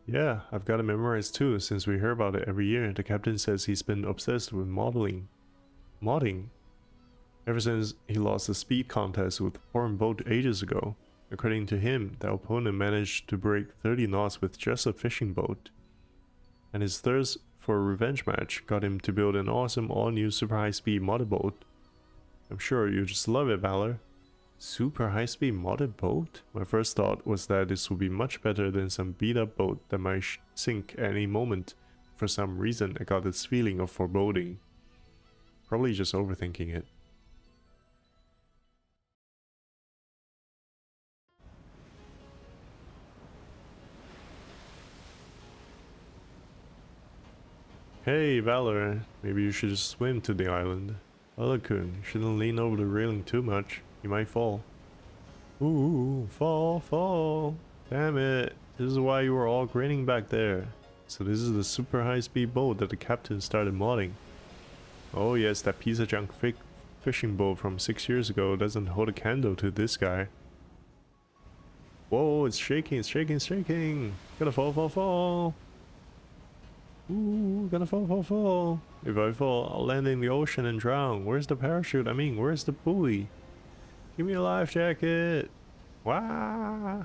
Yeah, I've got it memorized too, since we hear about it every year. The captain says he's been obsessed with modding. Ever since he lost the speed contest with a foreign boat ages ago. According to him, the opponent managed to break 30 knots with just a fishing boat. And his thirst for a revenge match got him to build an awesome all-new super high-speed modded boat. I'm sure you just love it, Valor. Super high-speed modded boat? My first thought was that this would be much better than some beat-up boat that might sink at any moment. For some reason, I got this feeling of foreboding. Probably just overthinking it. Hey, Valor, maybe you should just swim to the island. Valor-kun, you shouldn't lean over the railing too much. You might fall. Ooh, fall. Damn it. This is why you were all grinning back there. So this is the super high-speed boat that the captain started modding. Oh yes, that piece of junk fake fishing boat from 6 years ago doesn't hold a candle to this guy. Whoa, it's shaking. Gonna fall. Ooh, gonna fall. If I fall, I'll land in the ocean and drown. Where's the parachute? I mean, where's the buoy? Give me a life jacket. Wah!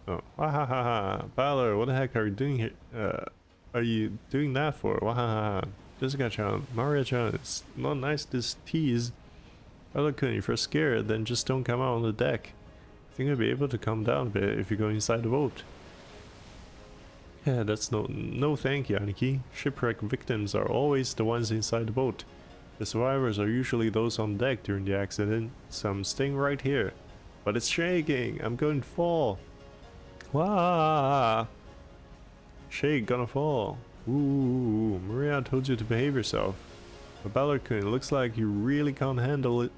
Oh, wahahaha. Balor, what the heck are you doing here? Are you doing that for? Wahahaha. Jessica-chan, Maria-chan, it's not nice to tease. Balor-kun, if you're scared, then just don't come out on the deck. I think you'll be able to calm down a bit if you go inside the boat. Yeah, that's no thank you, Aniki. Shipwreck victims are always the ones inside the boat. The survivors are usually those on deck during the accident, so I'm staying right here. But it's shaking. I'm going to fall. Wah! Shake, gonna fall. Ooh, Maria told you to behave yourself. But Ballercoon, it looks like you really can't handle it.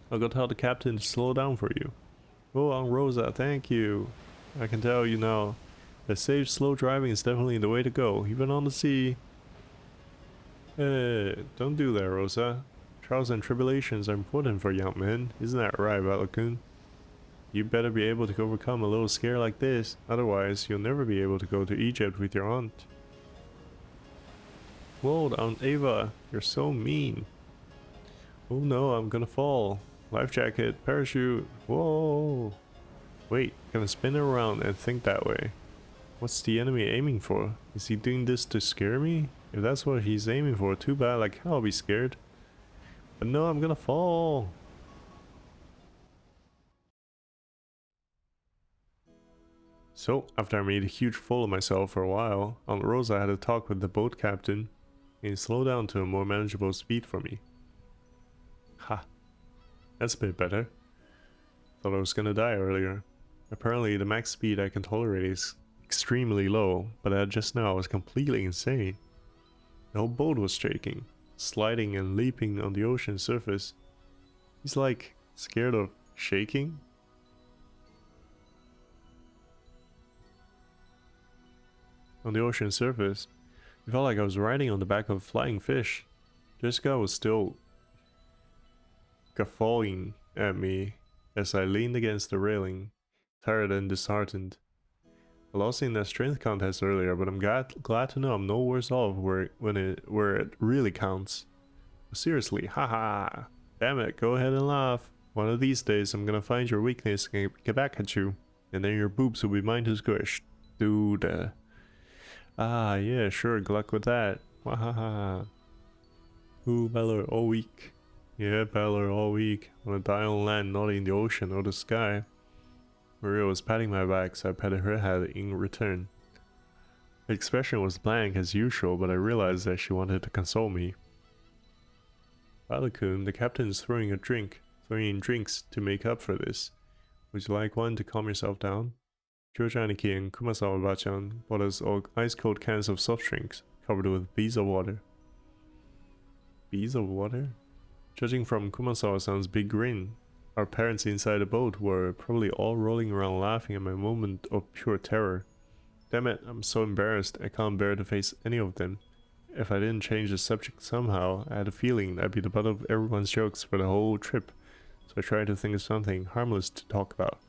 I'll go tell the captain to slow down for you. Oh, Aunt Rosa, thank you. I can tell you now. The safe, slow driving is definitely the way to go, even on the sea. Hey, don't do that, Rosa. Trials and tribulations are important for young men. Isn't that right, Ballercoon? You better be able to overcome a little scare like this, otherwise you'll never be able to go to Egypt with your aunt. Whoa, Aunt Ava, you're so mean. Oh no, I'm gonna fall. Life jacket, parachute, whoa. Wait, gonna spin it around and think that way. What's the enemy aiming for? Is he doing this to scare me? If that's what he's aiming for, too bad, like I'll be scared. But no, I'm gonna fall. So, after I made a huge fool of myself for a while, Aunt Rosa had a talk with the boat captain, and he slowed down to a more manageable speed for me. Ha, that's a bit better. Thought I was gonna die earlier. Apparently the max speed I can tolerate is extremely low, but just now I was completely insane. The whole boat was shaking, sliding and leaping on the ocean surface. He's like, scared of shaking? On the ocean surface, it felt like I was riding on the back of a flying fish. Jessica was still guffawing at me as I leaned against the railing, tired and disheartened. I lost in that strength contest earlier, but I'm glad to know I'm no worse off where it really counts. But seriously, haha. Damn it, go ahead and laugh. One of these days I'm gonna find your weakness and get back at you. And then your boobs will be mine to squish. Dude. Ah, yeah, sure, good luck with that. Wahaha. Ooh, Balor, all week. Yeah, Balor, all week. Wanna die on land, not in the ocean or the sky. Maria was patting my back, so I patted her head in return. The expression was blank as usual, but I realized that she wanted to console me. Balakun, the captain is throwing in drinks to make up for this. Would you like one to calm yourself down? Kyojaniki and Kumasawa-bachan bought us all ice-cold cans of soft drinks, covered with beads of water. Beads of water? Judging from Kumasawa-san's big grin, our parents inside the boat were probably all rolling around laughing at my moment of pure terror. Damn it, I'm so embarrassed, I can't bear to face any of them. If I didn't change the subject somehow, I had a feeling I'd be the butt of everyone's jokes for the whole trip, so I tried to think of something harmless to talk about.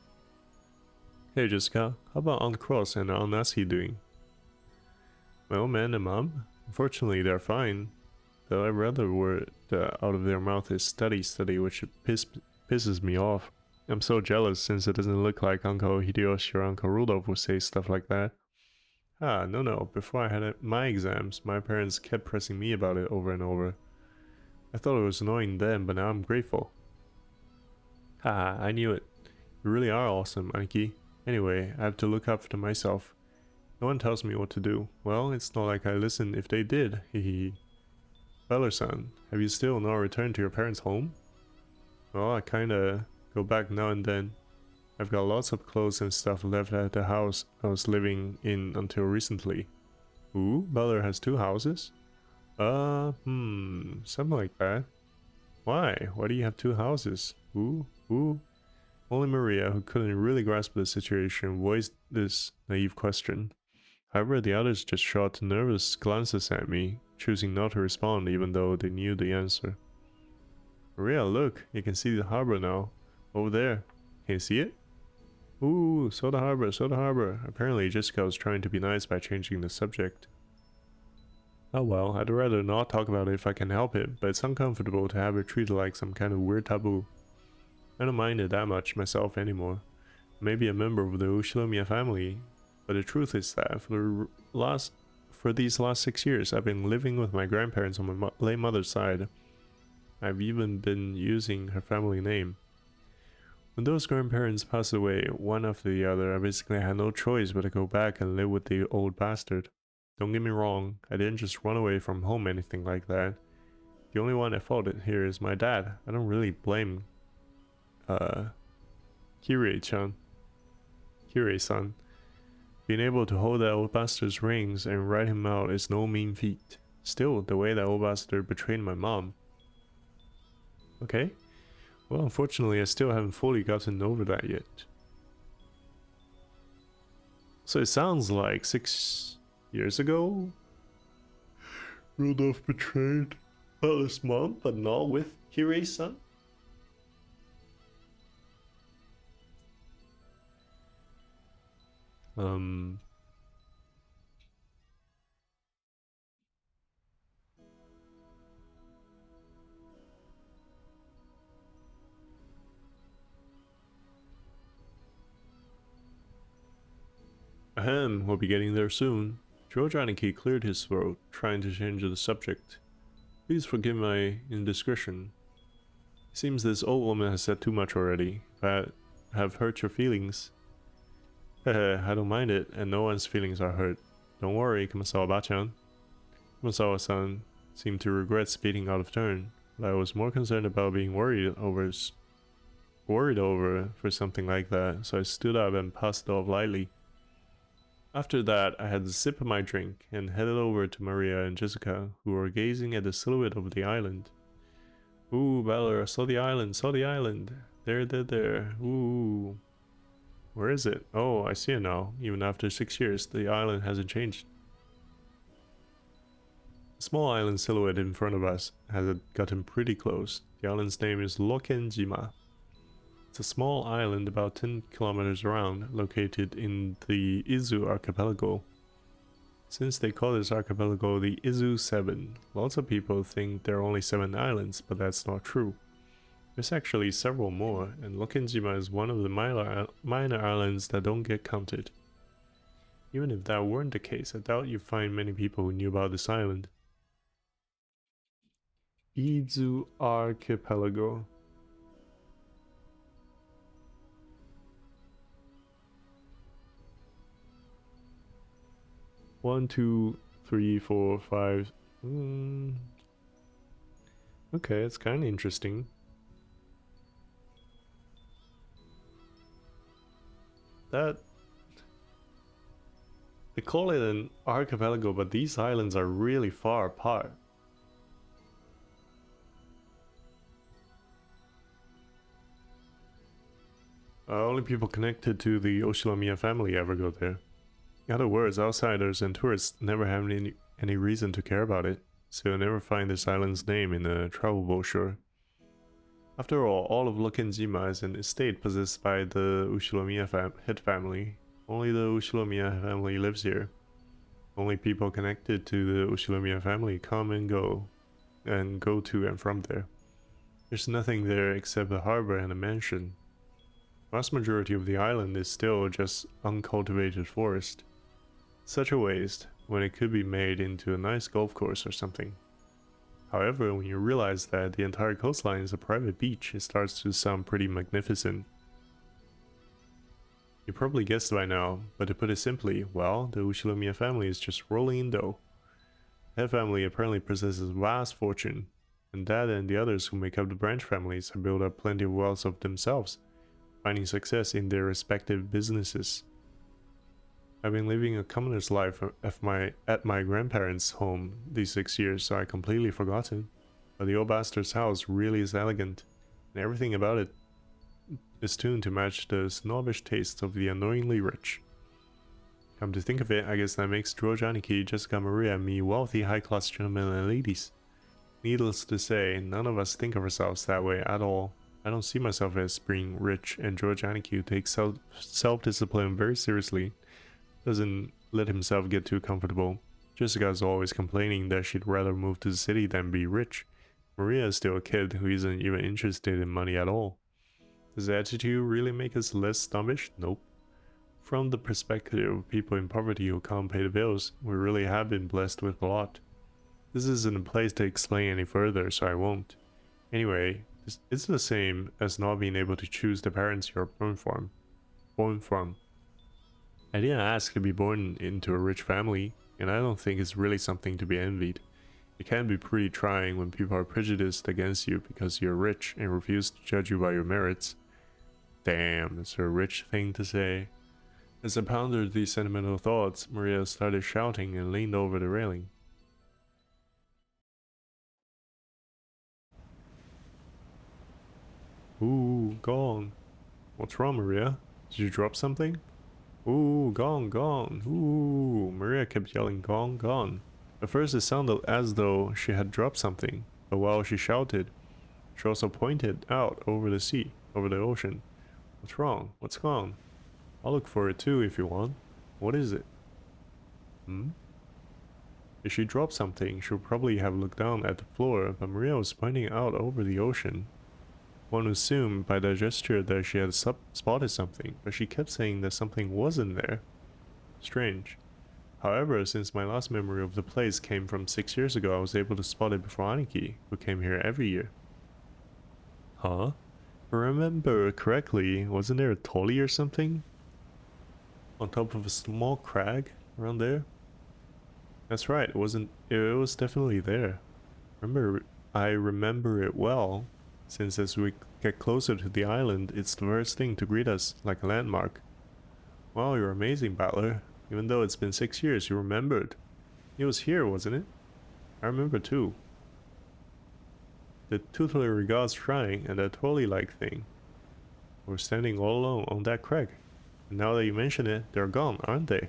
Hey Jessica, how about Aunt Cross and Aunt Nassie doing? My old man and mom? Unfortunately, they're fine. Though I'd rather word out of their mouth is study, which pisses me off. I'm so jealous since it doesn't look like Uncle Hideyoshi or Uncle Rudolph would say stuff like that. Ah, no, before I had my exams, my parents kept pressing me about it over and over. I thought it was annoying then, but now I'm grateful. Haha, I knew it. You really are awesome, Aniki. Anyway, I have to look after myself. No one tells me what to do. Well, it's not like I listen if they did, hehe. Beller-san, have you still not returned to your parents' home? Well, I kinda go back now and then. I've got lots of clothes and stuff left at the house I was living in until recently. Ooh, Beller has 2 houses? Something like that. Why? Why do you have 2 houses? Ooh. Only Maria, who couldn't really grasp the situation, voiced this naive question. However, the others just shot nervous glances at me, choosing not to respond even though they knew the answer. Maria, look, you can see the harbor now. Over there. Can you see it? Ooh, Soda Harbor. Apparently Jessica was trying to be nice by changing the subject. Oh well, I'd rather not talk about it if I can help it, but it's uncomfortable to have it treated like some kind of weird taboo. I don't mind it that much myself anymore. Maybe a member of the Ushinomiya family, but the truth is that for these last 6 years I've been living with my grandparents on my late mother's side. I've even been using her family name. When those grandparents passed away, one after the other, I basically had no choice but to go back and live with the old bastard. Don't get me wrong, I didn't just run away from home or anything like that. The only one at fault here is my dad. I don't really blame Kirei-chan. Kirei-san. Being able to hold that old bastard's rings and write him out is no mean feat. Still, the way that old bastard betrayed my mom. Okay. Well, unfortunately, I still haven't fully gotten over that yet. So it sounds like 6 years ago, Rudolph betrayed Paula's mom, but not with Kirei-san? Ahem, we'll be getting there soon. George Aniki cleared his throat, trying to change the subject. Please forgive my indiscretion. It seems this old woman has said too much already. If I have hurt your feelings. I don't mind it, and no one's feelings are hurt. Don't worry, Kumasawa-bachan. Kumasawa-san seemed to regret speaking out of turn, but I was more concerned about being worried over for something like that, so I stood up and passed it off lightly. After that, I had a sip of my drink and headed over to Maria and Jessica, who were gazing at the silhouette of the island. Ooh, Valor, saw the island, saw the island. There. Ooh. Where is it? Oh, I see it now. Even after 6 years, the island hasn't changed. The small island silhouette in front of us has gotten pretty close. The island's name is Lokenjima. It's a small island about 10 kilometers around, located in the Izu archipelago. Since they call this archipelago the Izu 7, lots of people think there are only 7 islands, but that's not true. There's actually several more, and Lokenjima is one of the minor islands that don't get counted. Even if that weren't the case, I doubt you'd find many people who knew about this island. Izu archipelago. 1, 2, 3, 4, 5. Okay, it's kind of interesting. That they call it an archipelago, but these islands are really far apart. Only people connected to the Oshinomiya family ever go there. In other words, outsiders and tourists never have any reason to care about it, so you'll never find this island's name in a travel brochure. After all of Lokenjima is an estate possessed by the Ushinomiya head family. Only the Ushinomiya family lives here. Only people connected to the Ushinomiya family come and go to and from there. There's nothing there except a harbor and a mansion. The vast majority of the island is still just uncultivated forest. Such a waste, when it could be made into a nice golf course or something. However, when you realize that the entire coastline is a private beach, it starts to sound pretty magnificent. You probably guessed by now, but to put it simply, well, the Ushinomiya family is just rolling in dough. That family apparently possesses vast fortune, and Dad and the others who make up the branch families have built up plenty of wealth of themselves, finding success in their respective businesses. I've been living a commoner's life at my grandparents' home these 6 years, so I completely forgotten. But the old bastard's house really is elegant, and everything about it is tuned to match the snobbish tastes of the annoyingly rich. Come to think of it, I guess that makes George Aniki, Jessica Maria, and me wealthy high-class gentlemen and ladies. Needless to say, none of us think of ourselves that way at all. I don't see myself as being rich, and George Aniki, who takes self-discipline very seriously, doesn't let himself get too comfortable. Jessica's always complaining that she'd rather move to the city than be rich. Maria is still a kid who isn't even interested in money at all. Does the attitude really make us less snobbish? Nope. From the perspective of people in poverty who can't pay the bills, we really have been blessed with a lot. This isn't a place to explain any further, so I won't. Anyway, it's the same as not being able to choose the parents you're born from. I didn't ask to be born into a rich family, and I don't think it's really something to be envied. It can be pretty trying when people are prejudiced against you because you're rich and refuse to judge you by your merits. Damn, it's a rich thing to say. As I pondered these sentimental thoughts, Maria started shouting and leaned over the railing. Ooh, gone. What's wrong, Maria? Did you drop something? Ooh, gone, gone. Ooh, Maria kept yelling, gone, gone. At first it sounded as though she had dropped something, but while she shouted, she also pointed out over the sea, over the ocean. What's wrong? What's gone? I'll look for it too if you want. What is it? Hmm? If she dropped something, she would probably have looked down at the floor, but Maria was pointing out over the ocean. One assumed by that gesture that she had spotted something, but she kept saying that something wasn't there. Strange. However, since my last memory of the place came from 6 years ago, I was able to spot it before Aniki, who came here every year. Huh? If I remember correctly, wasn't there a Tolly or something? On top of a small crag around there? That's right, it was definitely there. I remember it well, since as we get closer to the island, it's the first thing to greet us, like a landmark. Wow, you're amazing, Battler. Even though it's been 6 years, you remembered. It was here, wasn't it? I remember too. The tutelary gods shrine and that trolley-like thing were standing all alone on that crag. And now that you mention it, they're gone, aren't they?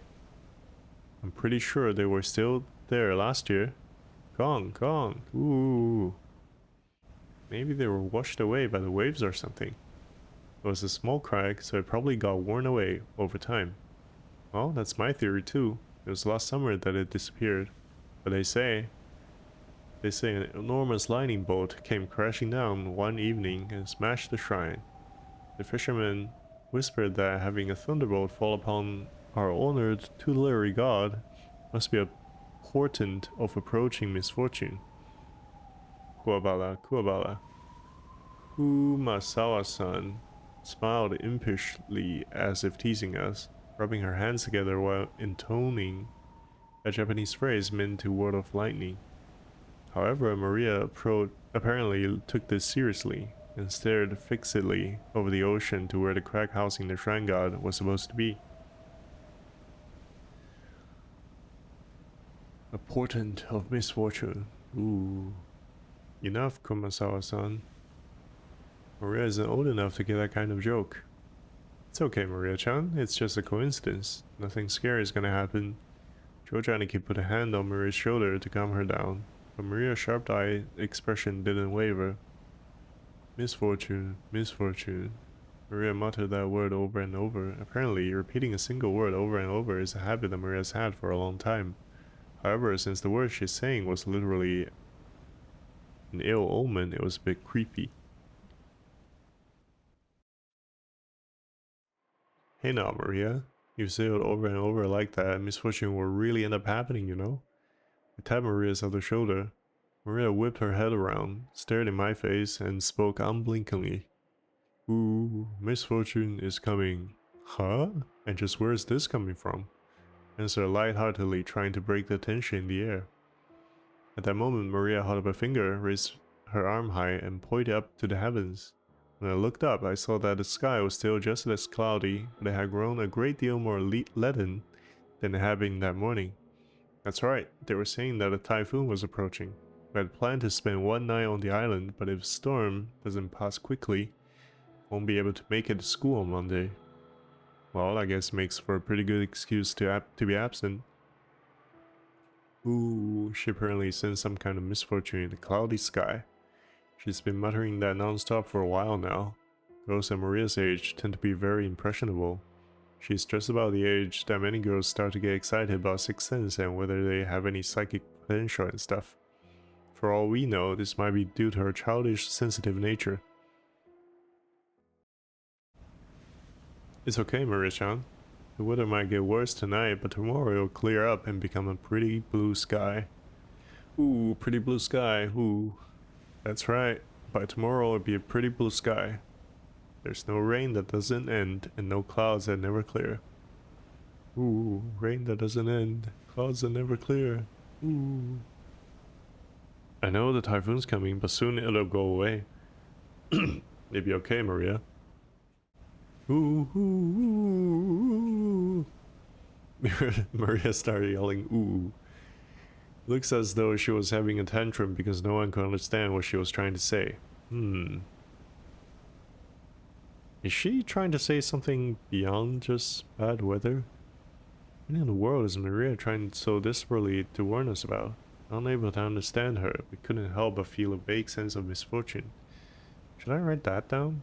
I'm pretty sure they were still there last year. Gone, gone. Ooh. Maybe they were washed away by the waves or something. It was a small crag, so it probably got worn away over time. Well, that's my theory too. It was last summer that it disappeared. But they say an enormous lightning bolt came crashing down one evening and smashed the shrine. The fishermen whispered that having a thunderbolt fall upon our honored tutelary god must be a portent of approaching misfortune. Kuwabala, Kuwabala. Kumasawa-san smiled impishly as if teasing us, rubbing her hands together while intoning a Japanese phrase meant to ward off lightning. However, Maria apparently took this seriously and stared fixedly over the ocean to where the crag housing the shrine god was supposed to be. A portent of misfortune. Ooh. Enough, Kumasawa-san. Maria isn't old enough to get that kind of joke. It's okay, Maria-chan. It's just a coincidence. Nothing scary is gonna happen. Jojaniki put a hand on Maria's shoulder to calm her down, but Maria's sharp-eyed expression didn't waver. Misfortune, misfortune. Maria muttered that word over and over. Apparently, repeating a single word over and over is a habit that Maria's had for a long time. However, since the word she's saying was literally an ill omen, it was a bit creepy. Hey now, Maria. You say it over and over like that, misfortune will really end up happening, you know? I tapped Maria's other shoulder. Maria whipped her head around, stared in my face, and spoke unblinkingly. Ooh, misfortune is coming. Huh? And just where is this coming from? Answered lightheartedly, trying to break the tension in the air. At that moment, Maria held up a finger, raised her arm high, and pointed up to the heavens. When I looked up, I saw that the sky was still just as cloudy, but it had grown a great deal more leaden than it had been that morning. That's right, they were saying that a typhoon was approaching. We had planned to spend one night on the island, but if the storm doesn't pass quickly, won't be able to make it to school on Monday. Well, I guess it makes for a pretty good excuse to be absent. Ooh, she apparently sensed some kind of misfortune in the cloudy sky. She's been muttering that non-stop for a while now. Girls at Maria's age tend to be very impressionable. She's just about the age that many girls start to get excited about Sixth Sense and whether they have any psychic potential and stuff. For all we know, this might be due to her childish, sensitive nature. It's okay, Maria-chan. The weather might get worse tonight, but tomorrow it'll clear up and become a pretty blue sky. Ooh, pretty blue sky, ooh. That's right, by tomorrow it'll be a pretty blue sky. There's no rain that doesn't end, and no clouds that never clear. Ooh, rain that doesn't end, clouds that never clear. Ooh. I know the typhoon's coming, but soon it'll go away. It'll be okay, Maria. Ooh, ooh, ooh. Maria started yelling, ooh. Looks as though she was having a tantrum because no one could understand what she was trying to say. Is she trying to say something beyond just bad weather? What in the world is Maria trying so desperately to warn us about? Unable to understand her, we couldn't help but feel a vague sense of misfortune. Should I write that down?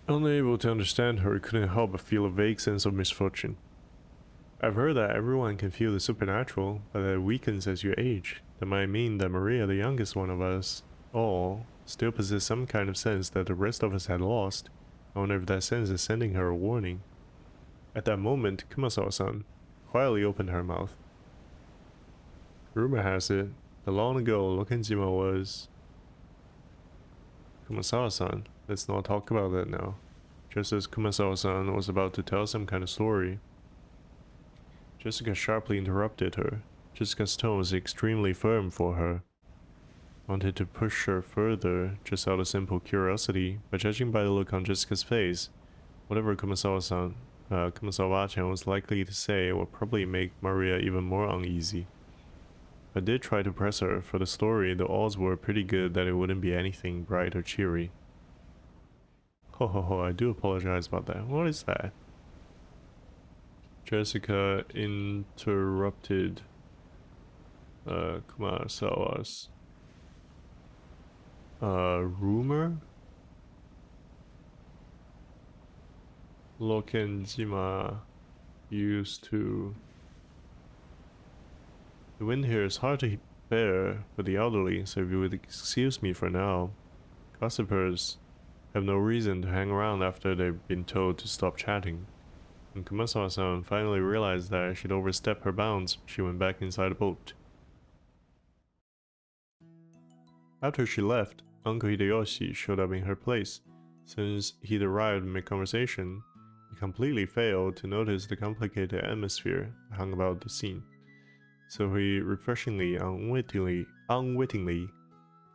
Unable to understand her, couldn't help but feel a vague sense of misfortune. I've heard that everyone can feel the supernatural, but that it weakens as you age. That might mean that Maria, the youngest one of us all, still possessed some kind of sense that the rest of us had lost. I wonder if that sense is sending her a warning. At that moment, Kumasawa-san quietly opened her mouth. Rumor has it that long ago, Lokenzima was... Kumasawa-san, let's not talk about that now. Just as Kumasawa-san was about to tell some kind of story, Jessica sharply interrupted her. Jessica's tone was extremely firm for her. Wanted to push her further, just out of simple curiosity, but judging by the look on Jessica's face, whatever Kumasawa-chan was likely to say would probably make Maria even more uneasy. I did try to press her. For the story, the odds were pretty good that it wouldn't be anything bright or cheery. Ho ho ho, I do apologize about that. What is that? Jessica interrupted Kumasawa's rumor? Lokenzima used to... The wind here is hard to bear for the elderly, so if you would excuse me for now. Gossipers have no reason to hang around after they've been told to stop chatting. When Kumasawa-san finally realized that she'd overstepped her bounds, she went back inside the boat. After she left, Uncle Hideyoshi showed up in her place. Since he'd arrived mid-conversation, he completely failed to notice the complicated atmosphere that hung about the scene. So he refreshingly, unwittingly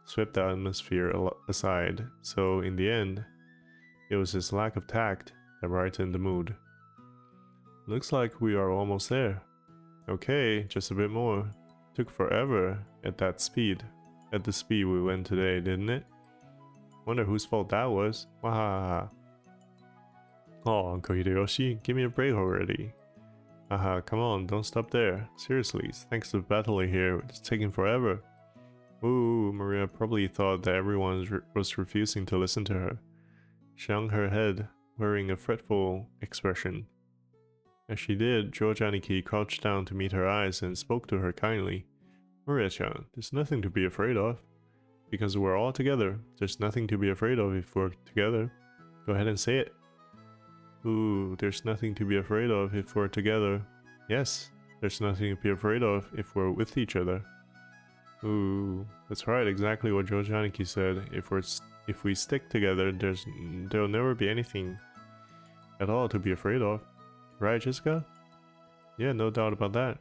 swept the atmosphere aside. So in the end, it was his lack of tact that brightened the mood. Looks like we are almost there. Okay, just a bit more. Took forever at that speed. At the speed we went today, didn't it? Wonder whose fault that was. Wahaha. Oh, Uncle Hideyoshi, give me a break already. Haha, come on, don't stop there. Seriously, thanks to the battle here, it's taking forever. Ooh, Maria probably thought that everyone was refusing to listen to her. She hung her head, wearing a fretful expression. As she did, George Aniki crouched down to meet her eyes and spoke to her kindly. Maria-chan, there's nothing to be afraid of. Because we're all together, there's nothing to be afraid of if we're together. Go ahead and say it. Ooh, there's nothing to be afraid of if we're together. Yes, there's nothing to be afraid of if we're with each other. Ooh, that's right, exactly what George Aniki said. If we stick together, there'll never be anything at all to be afraid of. Right, Jessica? Yeah, no doubt about that.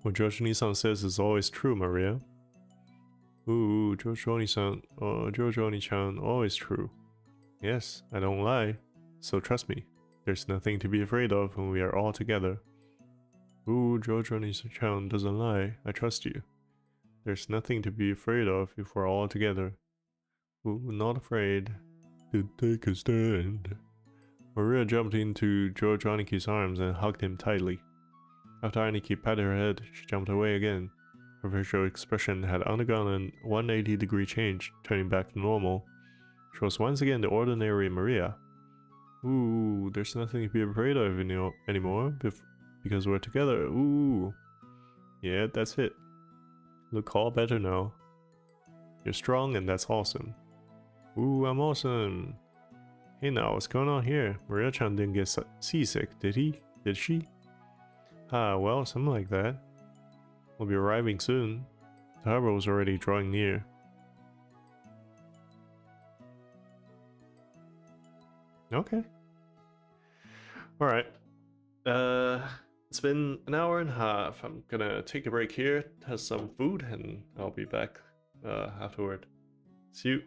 What George Oni-san says is always true, Maria. Ooh, George Oni-san, George Oni-chan, always true. Yes, I don't lie. So trust me, there's nothing to be afraid of when we are all together. Ooh, George Oni-chan doesn't lie. I trust you. There's nothing to be afraid of if we're all together. Ooh, not afraid to take a stand. Maria jumped into George Aniki's arms and hugged him tightly. After Aniki patted her head, she jumped away again. Her facial expression had undergone a 180-degree change, turning back to normal. She was once again the ordinary Maria. Ooh, there's nothing to be afraid of anymore, because we're together. Ooh. Yeah, that's it. Look all better now. You're strong and that's awesome. Ooh, I'm awesome. Hey now, what's going on here? Maria-chan didn't get seasick, did he? Did she? Ah, well, something like that. We'll be arriving soon. Harrow's already drawing near. Okay. Alright. It's been an hour and a half. I'm gonna take a break here, have some food, and I'll be back afterward. See you.